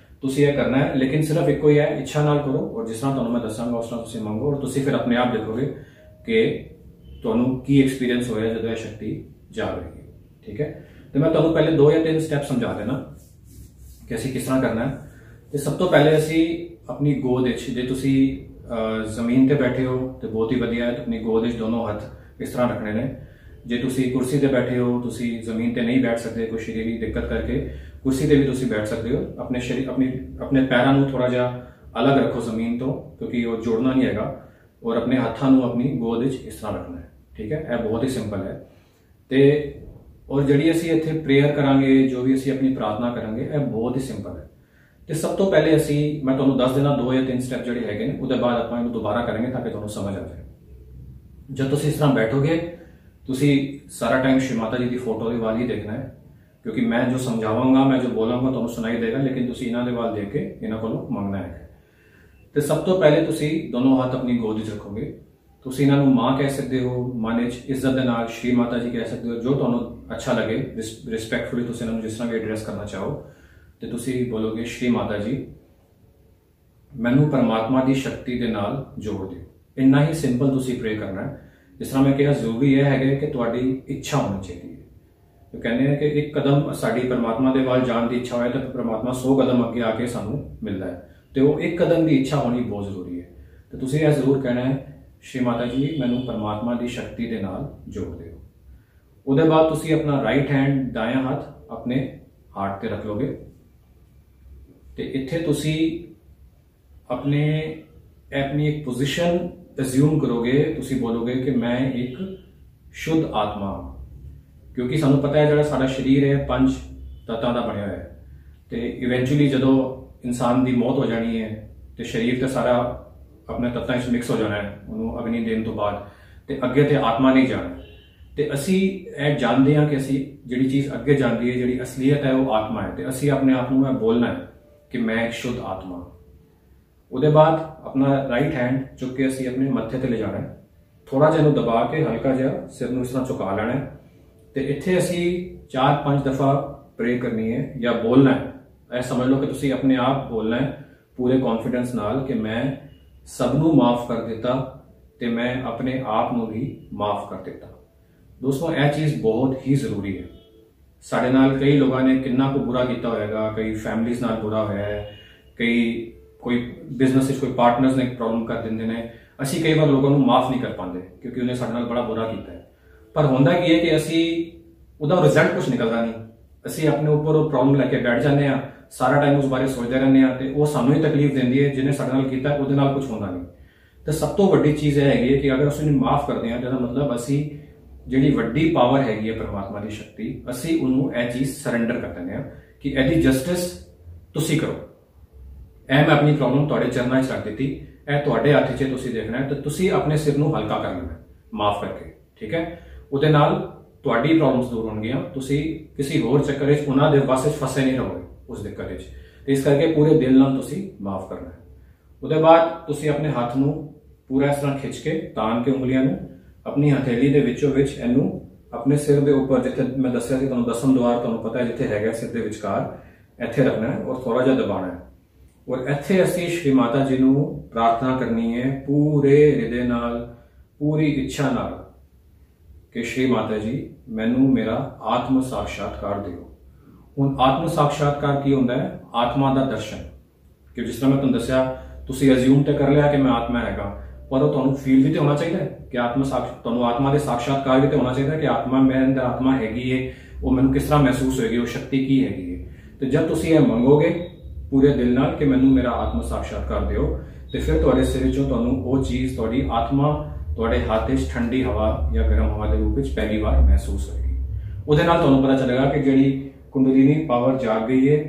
ਤੁਸੀਂ ਇਹ ਕਰਨਾ ਹੈ, ਲੇਕਿਨ ਸਿਰਫ ਇੱਕੋ ਹੀ ਹੈ, ਇੱਛਾ ਨਾਲ ਕਰੋ ਔਰ ਜਿਸ ਤਰ੍ਹਾਂ ਤੁਹਾਨੂੰ ਮੈਂ ਦੱਸਾਂਗਾ ਉਸ ਤਰ੍ਹਾਂ ਤੁਸੀਂ ਮੰਗੋ ਔਰ ਤੁਸੀਂ ਫਿਰ ਆਪਣੇ ਆਪ ਦੇਖੋਗੇ ਕਿ ਤੁਹਾਨੂੰ ਕੀ ਐਕਸਪੀਰੀਅੰਸ ਹੋਇਆ ਜਦੋਂ ਇਹ ਸ਼ਕਤੀ ਜਾਗੇਗੀ। ਠੀਕ ਹੈ, ਤੇ ਮੈਂ ਤੁਹਾਨੂੰ ਪਹਿਲੇ 2 ਜਾਂ 3 ਸਟੈਪ ਸਮਝਾ ਦੇਣਾ ਕਿ ਅਸੀਂ ਕਿਸ ਤਰ੍ਹਾਂ ਕਰਨਾ ਹੈ। ਤੇ ਸਭ ਤੋਂ ਪਹਿਲੇ ਅਸੀਂ ਆਪਣੀ ਗੋਦ ਵਿੱਚ, ਜੇ ਤੁਸੀਂ ਜ਼ਮੀਨ ਤੇ ਬੈਠੇ ਹੋ ਤੇ ਬਹੁਤ ਹੀ ਵਧੀਆ ਹੈ, ਆਪਣੀ ਗੋਦ ਵਿੱਚ ਦੋਨੋਂ ਹੱਥ ਇਸ ਤਰ੍ਹਾਂ ਰੱਖਣੇ ਨੇ। ਜੇ ਤੁਸੀਂ ਕੁਰਸੀ ਤੇ ਬੈਠੇ ਹੋ, ਤੁਸੀਂ ਜ਼ਮੀਨ ਤੇ ਨਹੀਂ ਬੈਠ ਸਕਦੇ ਕੋਈ ਸਰੀਰਕ ਦਿੱਕਤ ਕਰਕੇ, ਕੁਰਸੀ ਤੇ ਵੀ ਤੁਸੀਂ ਬੈਠ ਸਕਦੇ ਹੋ। ਆਪਣੇ ਪੈਰਾਂ ਨੂੰ ਥੋੜਾ ਜਿਹਾ ਅਲੱਗ ਰੱਖੋ ਜ਼ਮੀਨ ਤੋਂ, ਕਿਉਂਕਿ ਉਹ ਜੋੜਨਾ ਨਹੀਂ ਹੈਗਾ, ਔਰ ਆਪਣੇ ਹੱਥਾਂ ਨੂੰ ਆਪਣੀ ਗੋਦ ਵਿੱਚ ਇਸ ਤਰ੍ਹਾਂ ਰੱਖਣਾ ਹੈ। ਠੀਕ ਹੈ, ਇਹ ਬਹੁਤ ਹੀ ਸਿੰਪਲ ਹੈ। ਤੇ ਔਰ ਜਿਹੜੀ ਅਸੀਂ ਇੱਥੇ ਪ੍ਰੇਅਰ ਕਰਾਂਗੇ, ਜੋ ਵੀ ਅਸੀਂ ਆਪਣੀ ਪ੍ਰਾਰਥਨਾ ਕਰਾਂਗੇ, ਇਹ ਬਹੁਤ ਹੀ ਸਿੰਪਲ ਹੈ। ਤੇ ਸਭ ਤੋਂ ਪਹਿਲੇ ਮੈਂ ਤੁਹਾਨੂੰ ਦੱਸ ਦੇਣਾ 2 ਜਾਂ 3 ਸਟੈਪ ਜਿਹੜੇ ਹੈਗੇ ਨੇ, ਉਹਦੇ ਬਾਅਦ ਆਪਾਂ ਇਹਨੂੰ ਦੁਬਾਰਾ ਕਰਾਂਗੇ ਤਾਂ ਕਿ ਤੁਹਾਨੂੰ ਸਮਝ ਆ ਜਾਏ। ਜਦ ਤੁਸੀਂ ਇਸ ਤਰ੍ਹਾਂ ਬੈਠੋਗੇ, ਤੁਸੀਂ ਸਾਰਾ ਟਾਈਮ ਸ਼੍ਰੀ ਮਾਤਾ ਜੀ ਦੀ ਫੋਟੋ ਦੇ ਵੱਲ ਹੀ ਦੇਖਣਾ ਹੈ, ਕਿਉਂਕਿ ਮੈਂ ਜੋ ਸਮਝਾਵਾਂਗਾ, ਮੈਂ ਜੋ ਬੋਲਾਂਗਾ ਤੁਹਾਨੂੰ ਸੁਣਾਈ ਦੇਗਾ, ਲੇਕਿਨ ਤੁਸੀਂ ਇਹਨਾਂ ਦੇ ਵੱਲ ਦੇਖ ਕੇ ਇਹਨਾਂ ਕੋਲੋਂ ਮੰਗਣਾ ਹੈ। ਤੇ ਸਭ ਤੋਂ ਪਹਿਲੇ ਤੁਸੀਂ ਦੋਨੋਂ ਹੱਥ ਆਪਣੀ ਗੋਦ ਵਿੱਚ ਰੱਖੋਗੇ। ਤੁਸੀਂ ਇਹਨਾਂ ਨੂੰ ਮਾਂ ਕਹਿ ਸਕਦੇ ਹੋ, ਮਨ ਵਿੱਚ ਇੱਜ਼ਤ ਦੇ ਨਾਲ ਸ਼੍ਰੀ ਮਾਤਾ ਜੀ ਕਹਿ ਸਕਦੇ ਹੋ, ਜੋ ਤੁਹਾਨੂੰ ਅੱਛਾ ਲੱਗੇ। ਰਿਸਪੈਕਟਫੁਲੀ ਤੁਸੀਂ ਇਹਨਾਂ ਨੂੰ ਜਿਸ ਤਰ੍ਹਾਂ ਵੀ ਐਡਰੈਸ ਕਰਨਾ ਚਾਹੋ। ਤੇ ਤੁਸੀਂ ਬੋਲੋਗੇ, ਸ਼੍ਰੀ ਮਾਤਾ ਜੀ, ਮੈਨੂੰ ਪਰਮਾਤਮਾ ਦੀ ਸ਼ਕਤੀ ਦੇ ਨਾਲ ਜੋੜ ਦਿਓ। ਇੰਨਾ ਹੀ ਸਿੰਪਲ ਤੁਸੀਂ ਪ੍ਰੇ ਕਰਨਾ ਹੈ। ਜਿਸ ਤਰ੍ਹਾਂ ਮੈਂ ਕਿਹਾ, ਜ਼ਰੂਰੀ ਇਹ ਹੈਗਾ ਕਿ ਤੁਹਾਡੀ ਇੱਛਾ ਹੋਣੀ ਚਾਹੀਦੀ ਹੈ। ਉਹ ਕਹਿੰਦੇ ਨੇ ਕਿ ਇੱਕ ਕਦਮ ਸਾਡੀ ਪਰਮਾਤਮਾ ਦੇ ਵੱਲ ਜਾਣ ਦੀ ਇੱਛਾ ਹੋਏ ਤਾਂ ਪਰਮਾਤਮਾ 100 ਕਦਮ ਅੱਗੇ ਆ ਕੇ ਸਾਨੂੰ ਮਿਲਦਾ ਹੈ, ਤੇ ਉਹ ਇੱਕ ਕਦਮ ਦੀ ਇੱਛਾ ਹੋਣੀ ਬਹੁਤ ਜ਼ਰੂਰੀ ਹੈ। ਤੇ ਤੁਸੀਂ ਇਹ ਜ਼ਰੂਰ ਕਹਿਣਾ ਹੈ, ਸ਼੍ਰੀ ਮਾਤਾ ਜੀ, ਮੈਨੂੰ ਪਰਮਾਤਮਾ ਦੀ ਸ਼ਕਤੀ ਦੇ ਨਾਲ ਜੋੜ ਦਿਓ। ਉਹਦੇ ਬਾਅਦ ਤੁਸੀਂ ਆਪਣਾ ਰਾਈਟ ਹੈਂਡ, ਦਾयां ਹੱਥ ਆਪਣੇ ਹਾਰਟ ਤੇ ਰੱਖ ਲੋਗੇ ਤੇ ਇੱਥੇ ਤੁਸੀਂ ਆਪਣੀ ਇੱਕ ਪੋਜੀਸ਼ਨ ਅਸਿਊਮ ਕਰੋਗੇ। ਤੁਸੀਂ ਬੋਲੋਗੇ ਕਿ ਮੈਂ ਇੱਕ ਸ਼ੁੱਧ ਆਤਮਾ ਹਾਂ, ਕਿਉਂਕਿ ਸਾਨੂੰ ਪਤਾ ਹੈ ਜਿਹੜਾ ਸਾਡਾ ਸਰੀਰ ਹੈ 5 ਤੱਤਾਂ ਦਾ ਬਣਿਆ ਹੋਇਆ ਹੈ, ਤੇ ਇਵੈਂਚੁਅਲੀ ਜਦੋਂ ਇਨਸਾਨ ਦੀ ਮੌਤ ਹੋ ਜਾਣੀ ਹੈ ਤੇ ਸਰੀਰ ਤੇ ਸਾਰਾ ਆਪਣੇ ਤੱਤਾਂ ਵਿੱਚ ਮਿਕਸ ਹੋ ਜਾਣਾ ਹੈ, ਉਹਨੂੰ ਅਗਨੀ ਦੇਣ ਤੋਂ ਬਾਅਦ, ਤੇ ਅੱਗੇ ਤੇ ਆਤਮਾ ਨਹੀਂ ਜਾਣਾ। ਤੇ ਅਸੀਂ ਇਹ ਜਾਣਦੇ ਹਾਂ ਕਿ ਅਸੀਂ ਜਿਹੜੀ ਚੀਜ਼ ਅੱਗੇ ਜਾਂਦੀ ਹੈ, ਜਿਹੜੀ ਅਸਲੀਅਤ ਹੈ, ਉਹ ਆਤਮਾ ਹੈ, ਤੇ ਅਸੀਂ ਆਪਣੇ ਆਪ ਨੂੰ ਇਹ ਬੋਲਣਾ ਹੈ ਕਿ ਮੈਂ ਇੱਕ ਸ਼ੁੱਧ ਆਤਮਾ। ਉਹਦੇ ਬਾਅਦ ਆਪਣਾ ਰਾਈਟ ਹੈਂਡ ਚੁੱਕ ਕੇ ਅਸੀਂ ਆਪਣੇ ਮੱਥੇ ਤੇ ਲੈ ਜਾਣਾ ਹੈ, ਥੋੜਾ ਜਿਹਾ ਇਹਨੂੰ ਦਬਾ ਕੇ ਹਲਕਾ ਜਿਹਾ ਸਿਰ ਨੂੰ ਇਸ ਤਰ੍ਹਾਂ ਝੁਕਾ ਲੈਣਾ ਹੈ, ਤੇ ਇੱਥੇ ਅਸੀਂ 4-5 ਦਫਾ ਪ੍ਰੇ ਕਰਨੀ ਹੈ ਜਾਂ ਬੋਲਣਾ ਹੈ। ਇਹ ਸਮਝ ਲਓ ਕਿ ਤੁਸੀਂ ਆਪਣੇ ਆਪ ਬੋਲਣਾ ਹੈ ਪੂਰੇ ਕੌਨਫੀਡੈਂਸ ਨਾਲ ਕਿ ਮੈਂ ਸਭ ਨੂੰ ਮਾਫ ਕਰ ਦਿੱਤਾ ਤੇ ਮੈਂ ਆਪਣੇ ਆਪ ਨੂੰ ਵੀ ਮਾਫ ਕਰ ਦਿੱਤਾ। ਦੋਸਤੋ, ਇਹ ਚੀਜ਼ ਬਹੁਤ ਹੀ ਜ਼ਰੂਰੀ ਹੈ। ਸਾਡੇ ਨਾਲ ਕਈ ਲੋਕਾਂ ਨੇ ਕਿੰਨਾ ਕੁ ਬੁਰਾ ਕੀਤਾ ਹੋਏਗਾ, ਕਈ ਫੈਮਲੀਜ਼ ਨਾਲ ਬੁਰਾ ਹੋਇਆ ਹੈ, ਕੋਈ ਬਿਜ਼ਨਸ ਵਿੱਚ ਕੋਈ ਪਾਰਟਨਰਸ ਨੇ ਪ੍ਰੋਬਲਮ ਕਰ ਦਿੰਦੇ ਨੇ। ਅਸੀਂ ਕਈ ਵਾਰ ਲੋਕਾਂ ਨੂੰ ਮਾਫ ਨਹੀਂ ਕਰ ਪਾਉਂਦੇ ਕਿਉਂਕਿ ਉਹਨੇ ਸਾਡੇ ਨਾਲ ਬੜਾ ਬੁਰਾ ਕੀਤਾ ਹੈ। ਪਰ ਹੁੰਦਾ ਕੀ ਹੈ ਕਿ ਅਸੀਂ ਉਹਦਾ ਰਿਜ਼ਲਟ ਕੁਝ ਨਿਕਲਦਾ ਨਹੀਂ, ਅਸੀਂ ਆਪਣੇ ਉੱਪਰ ਉਹ ਪ੍ਰੋਬਲਮ ਲੈ ਕੇ ਬੈਠ ਜਾਂਦੇ ਆ, ਸਾਰਾ ਟਾਈਮ ਉਸ ਬਾਰੇ ਸੋਚਦੇ ਰਹਿੰਦੇ ਆ, ਤੇ ਉਹ ਸਾਨੂੰ ਹੀ ਤਕਲੀਫ ਦਿੰਦੀ ਹੈ। ਜਿਹਨੇ ਸਾਡੇ ਨਾਲ ਕੀਤਾ ਉਹਦੇ ਨਾਲ ਕੁਝ ਹੁੰਦਾ ਨਹੀਂ। ਤੇ ਸਭ ਤੋਂ ਵੱਡੀ ਚੀਜ਼ ਇਹ ਹੈਗੀ ਹੈ ਕਿ ਅਗਰ ਅਸੀਂ ਉਹਨੂੰ ਮਾਫ ਕਰਦੇ ਹਾਂ, ਜਿਹਦਾ ਮਤਲਬ ਅਸੀਂ ਜਿਹੜੀ ਵੱਡੀ ਪਾਵਰ ਹੈਗੀ ਹੈ ਪਰਮਾਤਮਾ ਦੀ ਸ਼ਕਤੀ, ਅਸੀਂ ਉਹਨੂੰ ਇਹ ਚੀਜ਼ ਸਰੈਂਡਰ ਕਰ ਦਿੰਦੇ ਹਾਂ ਕਿ ਇਹਦੀ ਜਸਟਿਸ ਤੁਸੀਂ ਕਰੋ। ਇਹ ਮੈਂ ਆਪਣੀ ਪ੍ਰੋਬਲਮ ਤੁਹਾਡੇ ਚਰਨਾਂ 'ਚ ਰੱਖ ਦਿੱਤੀ, ਇਹ ਤੁਹਾਡੇ ਹੱਥ 'ਚ ਤੁਸੀਂ ਦੇਖਣਾ ਹੈ, ਤੇ ਤੁਸੀਂ ਆਪਣੇ ਸਿਰ ਨੂੰ ਹਲਕਾ ਕਰ ਲੈਣਾ ਮਾਫ ਕਰਕੇ। ਠੀਕ ਹੈ, ਉਹਦੇ ਨਾਲ ਤੁਹਾਡੀ ਪ੍ਰੋਬਲਮਸ ਦੂਰ ਹੋਣਗੀਆਂ। ਤੁਸੀਂ ਕਿਸੇ ਹੋਰ ਚੱਕਰ 'ਚ ਉਹਨਾਂ ਦੇ ਵਾਸਤੇ ਫਸੇ ਨਹੀਂ ਰਹੋਗੇ ਉਸ ਦਿੱਕਤ 'ਚ। ਤੇ ਇਸ ਕਰਕੇ ਪੂਰੇ ਦਿਲ ਨਾਲ ਤੁਸੀਂ ਮਾਫ ਕਰਨਾ ਹੈ। ਉਹਦੇ ਬਾਅਦ ਤੁਸੀਂ ਆਪਣੇ ਹੱਥ ਨੂੰ ਪੂਰਾ ਇਸ ਤਰ੍ਹਾਂ ਖਿੱਚ ਕੇ, ਤਾਣ ਕੇ ਉਂਗਲੀਆਂ ਨੂੰ ਆਪਣੀ ਹਥੇਲੀ ਦੇ ਵਿੱਚੋਂ ਵਿੱਚ ਇਹਨੂੰ ਆਪਣੇ ਸਿਰ ਦੇ ਉੱਪਰ, ਜਿੱਥੇ ਮੈਂ ਦੱਸਿਆ ਸੀ ਤੁਹਾਨੂੰ ਦਸਮ ਦੁਆਰ, ਤੁਹਾਨੂੰ ਪਤਾ ਹੈ ਜਿੱਥੇ ਹੈਗਾ ਸਿਰ ਦੇ ਵਿਚਕਾਰ, ਇੱਥੇ ਰੱਖਣਾ ਹੈ ਔਰ ਥੋੜਾ ਜਿਹਾ ਦਬਾਉਣਾ ਹੈ। ਔਰ ਇੱਥੇ ਅਸੀਂ ਸ਼੍ਰੀ ਮਾਤਾ ਜੀ ਨੂੰ ਪ੍ਰਾਰਥਨਾ ਕਰਨੀ ਹੈ ਪੂਰੇ ਹਿਰਦੇ ਨਾਲ, ਪੂਰੀ ਇੱਛਾ ਨਾਲ ਕਿ ਸ਼੍ਰੀ ਮਾਤਾ ਜੀ, ਮੈਨੂੰ ਮੇਰਾ ਆਤਮ ਸਾਖਸ਼ਾਤਕਾਰ ਦਿਓ। ਹੁਣ ਆਤਮ ਸਾਖਸ਼ਾਤਕਾਰ ਕੀ ਹੁੰਦਾ ਹੈ? ਆਤਮਾ ਦਾ ਦਰਸ਼ਨ। ਕਿ ਜਿਸ ਤਰ੍ਹਾਂ ਮੈਂ ਤੁਹਾਨੂੰ ਦੱਸਿਆ, ਤੁਸੀਂ ਅਜ਼ਿਊਮ ਤੇ ਕਰ ਲਿਆ ਕਿ ਮੈਂ ਆਤਮਾ ਹੈਗਾ, ਪਰ ਉਹ ਤੁਹਾਨੂੰ ਫੀਲ ਵੀ ਤੇ ਹੋਣਾ ਚਾਹੀਦਾ ਹੈ ਕਿ ਤੁਹਾਨੂੰ ਆਤਮਾ ਦੇ ਸਾਖਸ਼ਾਤਕਾਰ ਵੀ ਤੇ ਹੋਣਾ ਚਾਹੀਦਾ ਕਿ ਆਤਮਾ ਮੇਰੇ ਅੰਦਰ ਆਤਮਾ ਹੈਗੀ ਹੈ, ਉਹ ਮੈਨੂੰ ਕਿਸ ਤਰ੍ਹਾਂ ਮਹਿਸੂਸ ਹੋਏਗੀ, ਉਹ ਸ਼ਕਤੀ ਕੀ ਹੈਗੀ ਹੈ। ਤੇ ਜਦ ਤੁਸੀਂ ਇਹ ਮੰਗੋਗੇ ਪੂਰੇ ਦਿਲ ਨਾਲ ਕਿ ਮੈਨੂੰ ਮੇਰਾ ਆਤਮ ਸਾਖਸ਼ਾਤਕਾਰ ਦਿਓ, ਤੇ ਫਿਰ ਤੁਹਾਡੇ ਸਿਰ ਵਿੱਚੋਂ ਤੁਹਾਨੂੰ ਉਹ ਚੀਜ਼, ਤੁਹਾਡੀ ਆਤਮਾ ਤੁਹਾਡੇ ਹੱਥ ਵਿੱਚ ਠੰਡੀ ਹਵਾ ਜਾਂ ਗਰਮ ਹਵਾ ਦੇ ਰੂਪ ਵਿੱਚ ਪਹਿਲੀ ਵਾਰ ਮਹਿਸੂਸ ਹੋਏਗੀ। ਉਹਦੇ ਨਾਲ ਤੁਹਾਨੂੰ ਪਤਾ ਚੱਲੇਗਾ ਕਿ ਜਿਹੜੀ ਕੁੰਡਲਿਨੀ ਪਾਵਰ ਜਾਗ ਗਈ ਹੈ।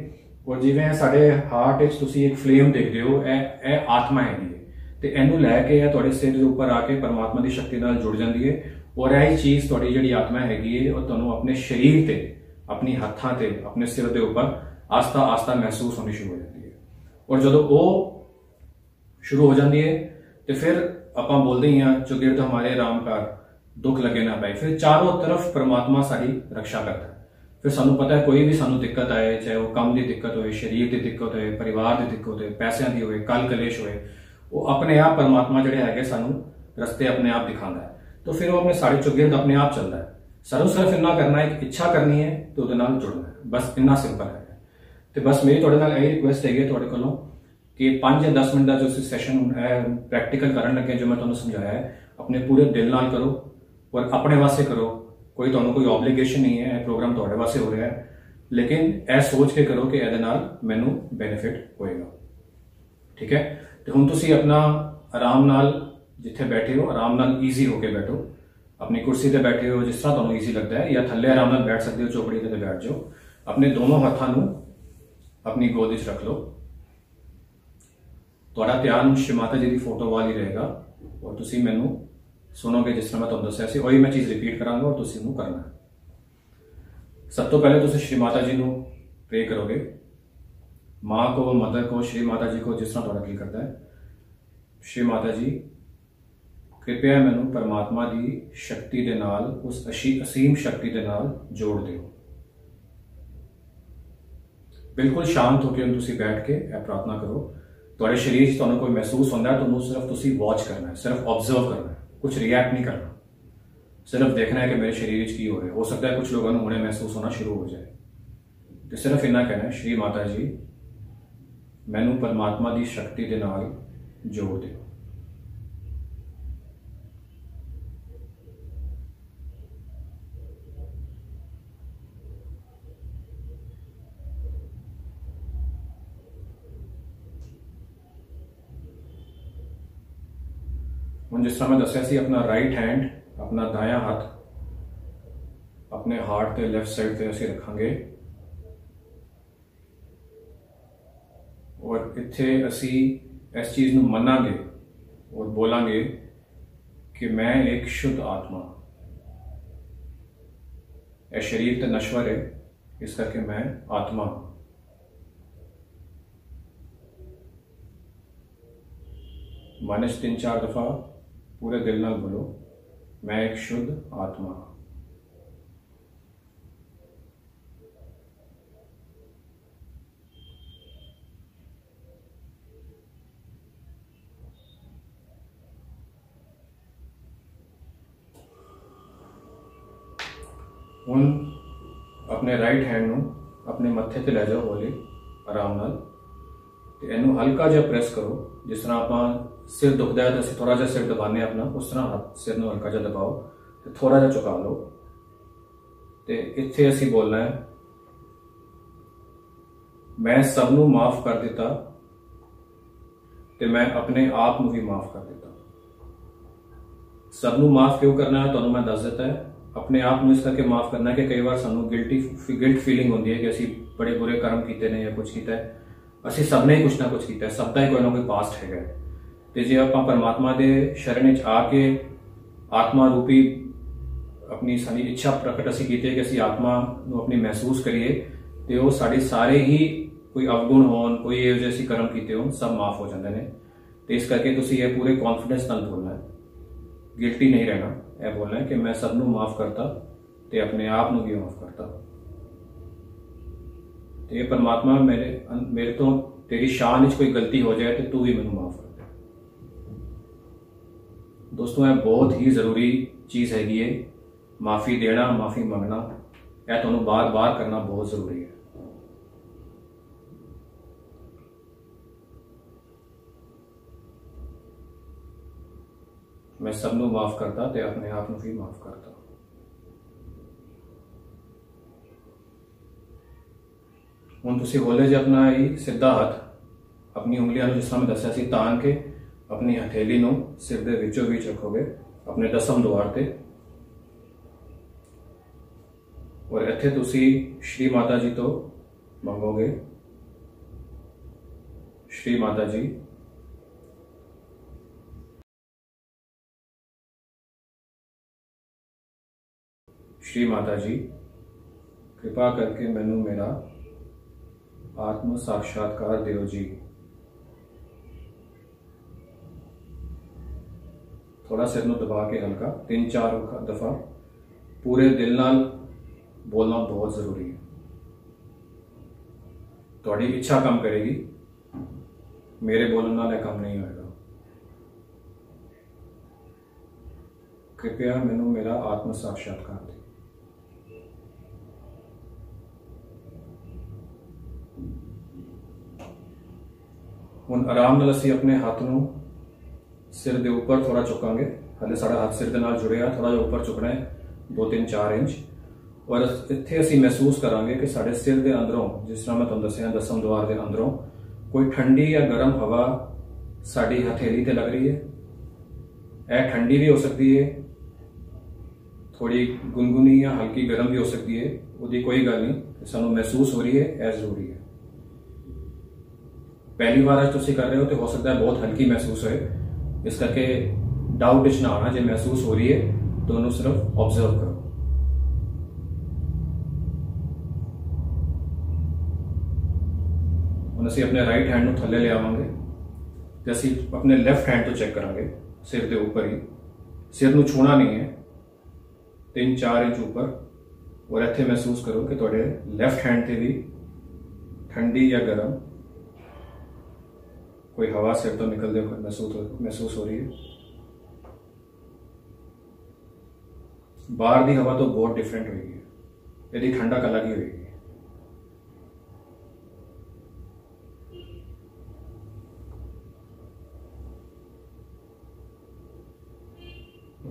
ਔਰ ਜਿਵੇਂ ਸਾਡੇ ਹਾਰਟ ਵਿੱਚ ਤੁਸੀਂ ਇੱਕ ਫਲੇਮ ਦੇਖਦੇ ਹੋ, ਇਹ ਆਤਮਾ ਹੈਗੀ ਹੈ, ਤੇ ਇਹਨੂੰ ਲੈ ਕੇ ਇਹ ਤੁਹਾਡੇ ਸਿਰ ਦੇ ਉੱਪਰ ਆ ਕੇ ਪਰਮਾਤਮਾ ਦੀ ਸ਼ਕਤੀ ਨਾਲ ਜੁੜ ਜਾਂਦੀ ਹੈ। ਔਰ ਇਹ ਚੀਜ਼ ਤੁਹਾਡੀ ਜਿਹੜੀ ਆਤਮਾ ਹੈਗੀ ਹੈ, ਉਹ ਤੁਹਾਨੂੰ ਆਪਣੇ ਸਰੀਰ ਤੇ, ਆਪਣੀ ਹੱਥਾਂ ਤੇ, ਆਪਣੇ ਸਿਰ ਦੇ ਉੱਪਰ ਆਸਤਾ ਆਸਤਾ ਮਹਿਸੂਸ ਹੋਣੀ ਸ਼ੁਰੂ ਹੋ ਜਾਂਦੀ ਹੈ। ਔਰ ਜਦੋਂ ਉਹ ਸ਼ੁਰੂ ਹੋ ਜਾਂਦੀ ਹੈ ਤੇ ਫਿਰ ਆਪਾਂ ਬੋਲਦੇ ਹੀ ਹਾਂ, ਚੁਗਿਰਦ ਹਮਾਰੇ ਰਾਮ ਕਰ, ਦੁੱਖ ਲਗੇ ਨਾ ਪਾਏ। ਫਿਰ ਚਾरों तरफ परमात्मा साड़ी रक्षा करता है। फिर सानू पता है कोई भी सानू दिक्कत आए, चाहे वो काम की दिक्कत हो, शरीर की दिक्कत हो, परिवार की दिक्कत हो, पैसों की हो, कल कलेश हो, वो अपने आप परमात्मा जोड़े है सानू रस्ते अपने आप दिखाता है। तो फिर वो अपने साढ़े चौगिर्द अपने आप चलता है। सानू सिर्फ इन्ना करना है कि इच्छा करनी है तो उहदे नाल जुड़ना है, बस इन्ना सिंपल है। तो बस मेरी तुहाडे नाल यही रिक्वेस्ट है तुहाडे कोलों कि 5 या 10 मिनट का जो सैशन प्रैक्टिकल करन लगे, जो मैं तुहानू समझाया है, अपने पूरे दिल नाल करो और अपने वास्ते करो। कोई तुहानू कोई ऑब्लीगेशन नहीं है, प्रोग्राम तुहाडे वास्ते हो रहा है, लेकिन यह सोच के करो कि इहदे नाल मैनू बेनिफिट होएगा। ठीक है। तो हुण तुसीं अपना आराम नाल जिथे बैठे हो आराम नाल ईजी होके बैठो, अपनी कुर्सी ते बैठे हो जिस तरह तुहानू ईजी लगता है, या थल्ले आराम नाल बैठ सकते हो, चौकड़ी ते बैठ जाओ। अपने दोनों हाथों नू अपनी गोद विच रख लो। तुहाडा ध्यान श्री माता जी की फोटो वाल ही रहेगा और तुसीं मैनू सुनोगे जिस तरह मैं तुहानू दस्सिया सी, वही मैं चीज़ रिपीट करांगा और तुसीं नू करना है। सब तो पहले तुसीं श्री माता जी नू प्रे करोगे, माँ को, मदर को, श्री माता जी को, जिस तरह तुहाडा दिल करता है। श्री माता जी, कृपया मैनू परमात्मा की शक्ति दे नाल, उस असीम शक्ति दे नाल जोड़ दिओ। बिल्कुल शांत होकर तुसीं बैठ के यह प्रार्थना करो। तुहाडे शरीर च तुहानू कोई महसूस होंदा है, तुहानू सिर्फ तुसीं वॉच करना है, सिर्फ ऑब्जर्व करना है, कुछ रिएक्ट नहीं करना, सिर्फ देखना है कि मेरे शरीर च की हो रहा है। हो सकता है कुछ लोगों को हुणे महसूस होना शुरू हो जाए, तो सिर्फ इन्ना कहना है, श्री माता जी मैनू परमात्मा की शक्ति के नाल जोड़ दिओ। हुण जिस तरह मैं दस्सिया सी, अपना राइट हैंड, अपना दायां हाथ अपने हार्ट के लेफ्ट साइड पे असीं रखांगे और इत्थे असीं इस चीज़ नूं मनांगे और बोलांगे कि मैं एक शुद्ध आत्मा, यह शरीर तो नश्वर है, इस करके मैं आत्मा हूं। मन च 3-4 दफा पूरे दिल नाल बोलो, मैं एक शुद्ध आत्मा। हुण अपने राइट हैंड नूं अपने मत्थे ते लै जाओ, हौली आराम नाल, ते इहनूं हल्का जिहा प्रेस करो। जिस तरह आप सिर दुखता है तो असं थोड़ा जहा सिर दबाने अपना, उस तरह हाथ सिर नूं हल्का जिहा दबाओ, तो थोड़ा जिहा झुका लो। तो इत्थे असीं बोलना है, मैं सबनूं माफ कर दिता ते मैं अपने आप नूं भी माफ कर दिता। सबनूं माफ क्यों करना है तुहानूं मैं दस दिता है। अपने आप नूं इस करके माफ करना है कि कई बार सानूं गिल्ट फीलिंग होंदी है कि असीं बड़े बुरे कर्म कीते ने या कुछ कीता है। असीं सबने ही कुछ ना कुछ कीता है, सब दा ही कोई ना कोई पास्ट हैगा। तो जे आपां परमात्मा दे शरण च आके आत्मा रूपी अपनी सारी इच्छा प्रकट असीं कीती है कि असीं आत्मा नूं अपनी महसूस करिए, तो वो साढ़े सारे ही कोई अवगुण होन, कोई इहो जिहे असीं कर्म कीते होन, सब माफ हो जाते हैं। तो इस करके तुसीं ये पूरे कॉन्फिडेंस नाल बोलना है, गिल्टी नहीं रहना। यह बोलना है कि मैं सबनूं माफ करता ते अपने आप नूं भी माफ करता। तो ये परमात्मा मेरे तो तेरी शान च कोई गलती हो जाए तो तू भी मैनूं माफ कर दे। दोस्तों, यह बहुत ही जरूरी चीज़ हैगी है, माफ़ी देना, माफ़ी मंगना, यह तुहानूं बार बार करना बहुत जरूरी है। मैं सबनूं माफ करता ते अपने आप नूं भी माफ करता। हुण तुसीं हौले जिहा अपना ही सीधा हाथ अपनी उंगलियां जिस तरह मैं दस्सिया सी तान के अपनी हथेली नूं सिर दे विचों विच रखोगे अपने दसम द्वार ते, और इत्थे तुसीं श्री माता जी तो मंगोगे, श्री माता जी श्री माता जी कृपा करके मैनू मेरा आत्म साक्षात्कार दियो जी। थोड़ा सिर नूं दबा के हल्का 3-4 दफा पूरे दिल नाल बोलना बहुत जरूरी है। थोड़ी इच्छा कम करेगी, मेरे बोलने नाल कम नहीं होएगा। कृपया मैनू मेरा आत्म साक्षात्कार दे। हुण आराम नाल असीं अपने हाथ नूं सिर दे उपर थोड़ा चुकांगे। हाले साडा हाथ सिर दे नाल जुड़िया, थोड़ा जिहा उपर चुकना है 2-3-4 इंच। और इत्थे असीं महसूस करांगे कि साडे सिर दे अंदरों, जिस तरह मैं तुहानूं दस्सिया दसम द्वार दे अंदरों कोई ठंडी या गर्म हवा साडी हथेली ते लग रही है। यह ठंडी भी हो सकती है, थोड़ी गुनगुनी या हल्की गर्म भी हो सकती है, उसकी कोई गल नहीं, सानू महसूस हो रही है, यह जरूरी है। पहली बार अज तुसीं कर रहे हो तो हो सकता है बहुत हल्की महसूस होए, इस करके डाउट ना आना। जो महसूस हो रही है तो उन्होंने सिर्फ ऑब्जर्व करो। हम असीं अपने राइट हैंड नूं थल्ले ले आवांगे ते असीं अपने लैफ्ट हैंड तो चेक करांगे सिर के ऊपर ही। सिर नूं छूना नहीं है, 3-4 इंच ऊपर। और इत्थे महसूस करो कि तुहाडे लैफ्ट हैंड ते भी ठंडी या गर्म कोई हवा सिर तो निकलते महसूस हो रही है। बाहर की हवा तो बहुत डिफरेंट होगी, यदि ठंडक अलग ही होगी।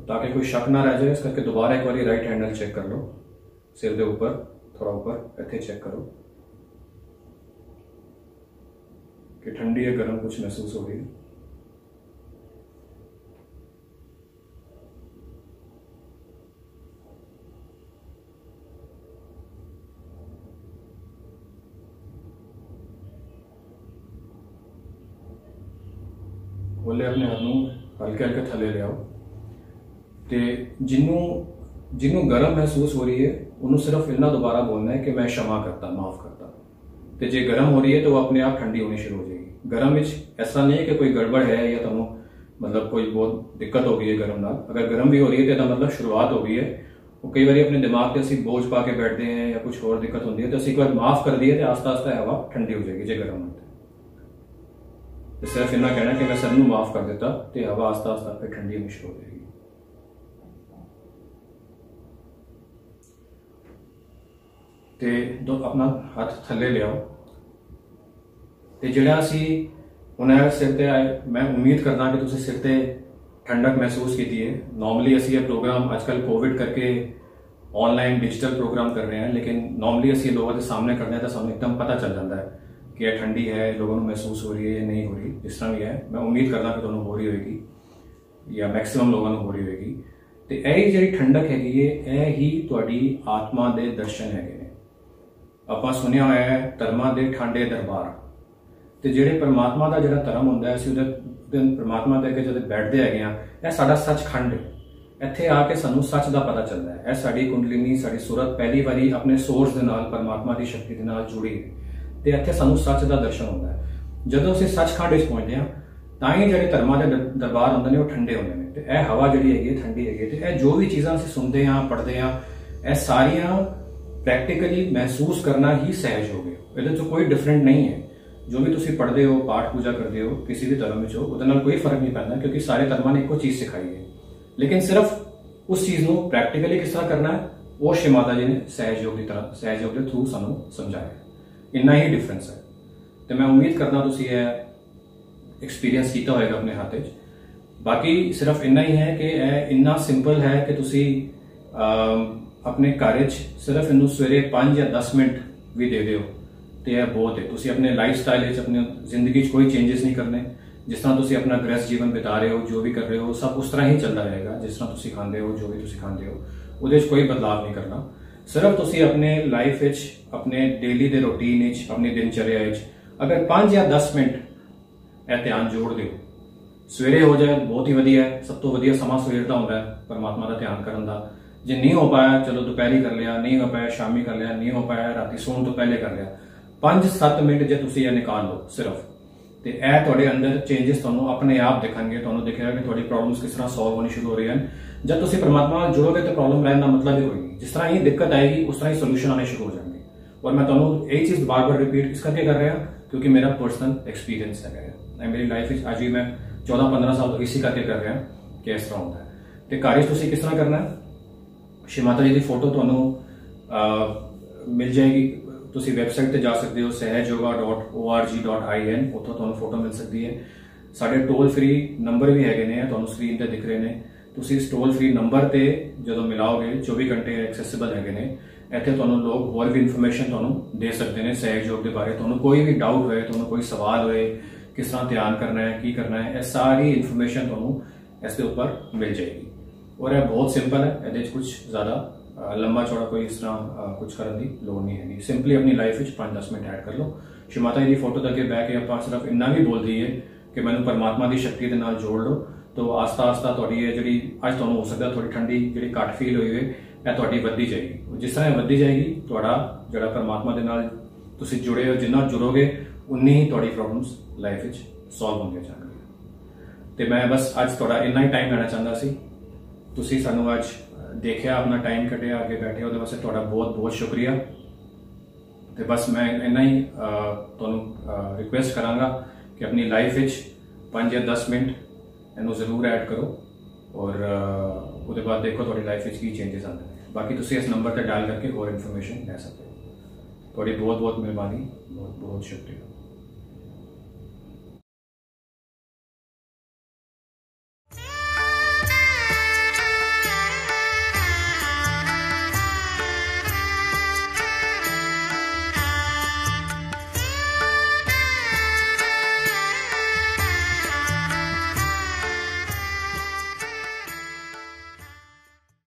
ताकि कोई शक ना रह जाए, इस करके दोबारा एक बार राइट हैंडल चेक कर लो। सिर के ऊपर थोड़ा ऊपर इत्थे चेक करो कि ठंडी या गर्म कुछ महसूस हो रही है। बोले अपने हाथ नूं हल्के हल्के थले ले आओ। तो जिन्हों गर्म महसूस हो रही है उन्होंने सिर्फ इन्ना दोबारा बोलना है कि मैं क्षमा करता, माफ करता। तो जे गर्म हो रही है तो वो अपने आप ठंडी होनी शुरू हो जाएगी। गर्म में ऐसा नहीं है कि कोई गड़बड़ है या तुम मतलब कोई बहुत दिक्कत हो गई है गर्म नाल। अगर गर्म भी हो रही है तो मतलब शुरुआत हो गई है। वो कई बार अपने दिमाग से असीं बोझ पा के बैठते हैं या कुछ और दिक्कत होती है, तो असीं एक बार माफ कर दिए तो आस्ता आस्ता हवा ठंडी हो जाएगी। जो गर्म होती है तो सिर्फ इन्ना कहना कि मैं सब नूं माफ कर देता, तो हवा आस्ता आस्ता फिर ठंडी होनी शुरू हो जाएगी। तो अपना हाथ थले ले आओ। तो जिहड़ा असीं हुण सिर ते आए, मैं उम्मीद करदा कि तुसीं सिर ते ठंडक महसूस की है। नॉर्मली असीं ये प्रोग्राम आजकल कोविड करके ऑनलाइन डिजिटल प्रोग्राम कर रहे हैं, लेकिन नॉर्मली असीं लोगों के सामने करते हैं तो सामने एकदम पता चल जाता है कि यह ठंडी है, लोगों को महसूस हो रही है या नहीं हो रही। जिस तरह भी है, मैं उम्मीद करदा कि तुहानूं हो रही होगी या मैक्सिमम लोगों को हो रही होगी। तो यही जिहड़ी ठंडक हैगी है, यह ही तुहाडी आत्मा दे दर्शन हैगे ने। ਆਪਾਂ सुनिया होया है धर्मां दे ठांडे दरबार। तो जिहड़े परमात्मा का जिहड़ा धर्म हुंदा है, असीं उहदे परमात्मा दे अगे जद बैठते हैगे आ, यह साडा सचखंड है। इत्थे आके सानूं सच का पता चलता है। यह साडी कुंडलिनी, साडी सूरत पहली बारी अपने सोर्स दे नाल, परमात्मा की शक्ति दे नाल जुड़ी है। तो इत्थे सानूं सच का दर्शन होंदा है। जदों असीं सचखंड विच पहुंचदे हां तां ही जिहड़े धर्मां दे दरबार हुंदे ने, वो ठंडे होंदे ने। तो यह हवा जिहड़ी हैगी ठंडी हैगी। तो यह जो भी चीज़ां असीं सुनते हां, पढ़ते हां, यह सारियां प्रैक्टिकली महसूस करना ही सहज हो गए। ये कोई डिफरेंट नहीं है। जो भी तुसीं पढ़ते हो, पाठ पूजा करते हो, किसी भी धर्म में हो, उहदे नाल कोई फर्क नहीं पैंदा, क्योंकि सारे धर्मां ने एको चीज़ सिखाई है। लेकिन सिर्फ उस चीज़ को प्रैक्टिकली किस तरह करना है, वो श्री माता जी ने सहयोग की तरह, सहयोग के थ्रू सानू समझाया। इन्ना ही डिफरेंस है। तो मैं उम्मीद करना तुसीं एक्सपीरियंस किया होगा अपने हाथ। बाकी सिर्फ इन्ना ही है कि इन्ना सिंपल है कि तुसीं अपने घर सिर्फ इनू सवेरे 5 या 10 मिनट भी दे दो तो यह बहुत है। तुसीं अपने लाइफ स्टाइल, अपनी जिंदगी कोई चेंजेस नहीं करने। जिस तरह तुसीं अपना गृहस्थ जीवन बिता रहे हो, जो भी कर रहे हो, सब उस तरह ही चलता रहेगा। जिस तरह तुसीं खाते हो, जो भी तुसीं खाते हो, उहदे च कोई बदलाव नहीं करना। सिर्फ तुसीं अपने लाइफ अपने डेली के रूटीन अपनी दिनचर्या अगर 5 या 10 मिनट यह ध्यान जोड़ दो, सवेरे हो जाए बहुत ही वधिया है। सब तो वधिया समा सवेर का होंदा है परमात्मा का ध्यान करने का। जे नहीं हो पाया चलो दोपहरी कर लिया, नहीं हो पाया शामी कर लिया, नहीं हो पाया राती सोने तो पहले कर लिया। 5-7 मिनट जो तुसीं निकाल लो सिर्फ, ਤੇ ਇਹ ਤੁਹਾਡੇ ਅੰਦਰ ਚੇਂजेस ਤੁਹਾਨੂੰ ਆਪਣੇ ਆਪ ਦਿਖਣਗੇ। ਤੁਹਾਨੂੰ ਦਿਖੇਗਾ ਕਿ ਤੁਹਾਡੀ ਪ੍ਰੋਬਲਮਸ ਕਿਸ ਤਰ੍ਹਾਂ ਸੋਲਵ ਹੋਣੀ ਸ਼ੁਰੂ ਹੋ ਰਹੀਆਂ ਹਨ। ਜਦ ਤੁਸੀਂ ਪਰਮਾਤਮਾ ਨਾਲ ਜੁੜੋਗੇ ਤਾਂ ਪ੍ਰੋਬਲਮ ਰਹਿਣ ਦਾ ਮਤਲਬ ਹੀ ਕੋਈ ਨਹੀਂ। ਜਿਸ ਤਰ੍ਹਾਂ ਹੀ ਦਿੱਕਤ ਆਏਗੀ ਉਸ ਤਰ੍ਹਾਂ ਹੀ ਸੋਲੂਸ਼ਨ ਆਣੇ ਸ਼ੁਰੂ ਹੋ ਜਾਣਗੇ। ਔਰ ਮੈਂ ਤੁਹਾਨੂੰ ਇਹ ਚੀਜ਼ ਬਾਰ-ਬਾਰ ਰਿਪੀਟ ਇਸ ਕਰਕੇ ਕਰ ਰਿਹਾ ਕਿਉਂਕਿ ਮੇਰਾ ਪਰਸਨਲ ਐਕਸਪੀਰੀਅੰਸ ਹੈ। ਮੇਰੀ ਲਾਈਫ ਵਿੱਚ ਅੱਜ ਵੀ ਮੈਂ 14-15 ਸਾਲ ਤੋਂ ਇਸੇ ਕਰਕੇ ਕਰ ਰਿਹਾ ਕਿ ਇਸ ਤਰ੍ਹਾਂ ਹੁੰਦਾ ਹੈ। ਤੇ ਘਰ ਵਿੱਚ ਤੁਸੀਂ ਕਿਸ ਤਰ੍ਹਾਂ ਕਰਨਾ ਹੈ, ਸ਼੍ਰੀ ਮਾਤਾ ਜੀ ਦੀ ਫੋਟੋ ਤੁਹਾਨੂੰ ਮਿਲ ਜਾਏਗੀ। ਤੁਸੀਂ ਵੈਬਸਾਈਟ ਤੇ ਜਾ ਸਕਦੇ ਹੋ sahajyoga.org.in, ਉੱਥੋਂ ਤੁਹਾਨੂੰ ਫੋਟੋ ਮਿਲ ਸਕਦੀ ਹੈ। ਸਾਡੇ ਟੋਲ ਫ੍ਰੀ ਨੰਬਰ ਵੀ ਹੈਗੇ ਨੇ, ਤੁਹਾਨੂੰ ਸਕਰੀਨ ਤੇ ਦਿਖ ਰਹੇ ਨੇ। ਤੁਸੀਂ ਇਸ ਟੋਲ ਫ੍ਰੀ ਨੰਬਰ ਤੇ ਜਦੋਂ ਮਿਲਾਓਗੇ 24 ਘੰਟੇ ਐਕਸੈਸਿਬਲ ਹੈਗੇ ਨੇ। ਇੱਥੇ ਤੁਹਾਨੂੰ ਲੋਕ ਹੋਰ ਵੀ ਇਨਫੋਰਮੇਸ਼ਨ ਤੁਹਾਨੂੰ ਦੇ ਸਕਦੇ ਨੇ ਸਹਿਜ ਯੋਗ ਦੇ ਬਾਰੇ। ਤੁਹਾਨੂੰ ਕੋਈ ਵੀ ਡਾਊਟ ਹੋਏ, ਤੁਹਾਨੂੰ ਕੋਈ ਸਵਾਲ ਹੋਏ, ਕਿਸ ਤਰ੍ਹਾਂ ਧਿਆਨ ਕਰਨਾ ਹੈ, ਕੀ ਕਰਨਾ ਹੈ, ਇਹ ਸਾਰੀ ਇਨਫੋਰਮੇਸ਼ਨ ਤੁਹਾਨੂੰ ਇਸ ਦੇ ਉੱਪਰ ਮਿਲ ਜਾਏਗੀ। ਔਰ ਇਹ ਬਹੁਤ ਸਿੰਪਲ ਹੈ, ਇਹਦੇ ਵਿੱਚ ਕੁਝ ਜ਼ਿਆਦਾ ਲੰਬਾ ਚੌੜਾ ਕੋਈ ਇਸ ਤਰ੍ਹਾਂ ਕੁਝ ਕਰਨ ਦੀ ਲੋੜ ਨਹੀਂ ਹੈਗੀ। ਸਿੰਪਲੀ ਆਪਣੀ ਲਾਈਫ ਵਿੱਚ 5-10 ਮਿੰਟ ਐਡ ਕਰ ਲਓ। ਸ਼੍ਰੀ ਮਾਤਾ ਜੀ ਦੀ ਫੋਟੋ ਦੇ ਅੱਗੇ ਬਹਿ ਕੇ ਆਪਾਂ ਸਿਰਫ ਇੰਨਾ ਵੀ ਬੋਲ ਦਈਏ ਕਿ ਮੈਨੂੰ ਪਰਮਾਤਮਾ ਦੀ ਸ਼ਕਤੀ ਦੇ ਨਾਲ ਜੋੜ ਲਓ, ਤਾਂ ਆਸਤਾ ਤੁਹਾਡੀ ਇਹ ਜਿਹੜੀ ਅੱਜ ਤੁਹਾਨੂੰ ਹੋ ਸਕਦਾ ਥੋੜੀ ਠੰਡੀ ਜਿਹੜੀ ਘੱਟ ਫੀਲ ਹੋਈ ਹੋਵੇ, ਇਹ ਤੁਹਾਡੀ ਵੱਧਦੀ ਜਾਏਗੀ। ਜਿਸ ਤਰ੍ਹਾਂ ਇਹ ਵੱਧਦੀ ਜਾਏਗੀ ਤੁਹਾਡਾ ਜਿਹੜਾ ਪਰਮਾਤਮਾ ਦੇ ਨਾਲ ਤੁਸੀਂ ਜੁੜੇ ਹੋ, ਜਿੰਨਾ ਜੁੜੋਗੇ ਉਨੀ ਹੀ ਤੁਹਾਡੀ ਪ੍ਰੋਬਲਮਸ ਲਾਈਫ ਵਿੱਚ ਸੋਲਵ ਹੁੰਦੀਆਂ ਜਾਣਗੀਆਂ। ਤੇ ਮੈਂ ਬਸ ਅੱਜ ਤੁਹਾਡਾ ਇੰਨਾ ਹੀ ਟਾਈਮ ਲੈਣਾ ਚਾਹੁੰਦਾ ਸੀ। ਤੁਸੀਂ ਸਾਨੂੰ ਅੱਜ ਦੇਖਿਆ, ਆਪਣਾ ਟਾਈਮ ਕੱਢਿਆ, ਅੱਗੇ ਬੈਠੇ, ਉਹਦੇ ਵਾਸਤੇ ਤੁਹਾਡਾ ਬਹੁਤ ਬਹੁਤ ਸ਼ੁਕਰੀਆ। ਤੇ ਬਸ ਮੈਂ ਇੰਨਾ ਹੀ ਤੁਹਾਨੂੰ ਰਿਕੁਐਸਟ ਕਰਾਂਗਾ ਕਿ ਆਪਣੀ ਲਾਈਫ ਵਿੱਚ 5 ਜਾਂ 10 ਮਿੰਟ ਇਹਨੂੰ ਜ਼ਰੂਰ ਐਡ ਕਰੋ ਔਰ ਉਹਦੇ ਬਾਅਦ ਦੇਖੋ ਤੁਹਾਡੀ ਲਾਈਫ ਵਿੱਚ ਕੀ ਚੇਂजेस ਆਉਂਦੇ ਨੇ। ਬਾਕੀ ਤੁਸੀਂ ਇਸ ਨੰਬਰ ਤੇ ਡਾਇਲ ਕਰਕੇ ਹੋਰ ਇਨਫੋਰਮੇਸ਼ਨ ਲੈ ਸਕਦੇ ਹੋ। ਤੁਹਾਡੀ ਬਹੁਤ ਬਹੁਤ ਮਿਹਰਬਾਨੀ, ਬਹੁਤ ਬਹੁਤ ਸ਼ੁਕਰੀਆ।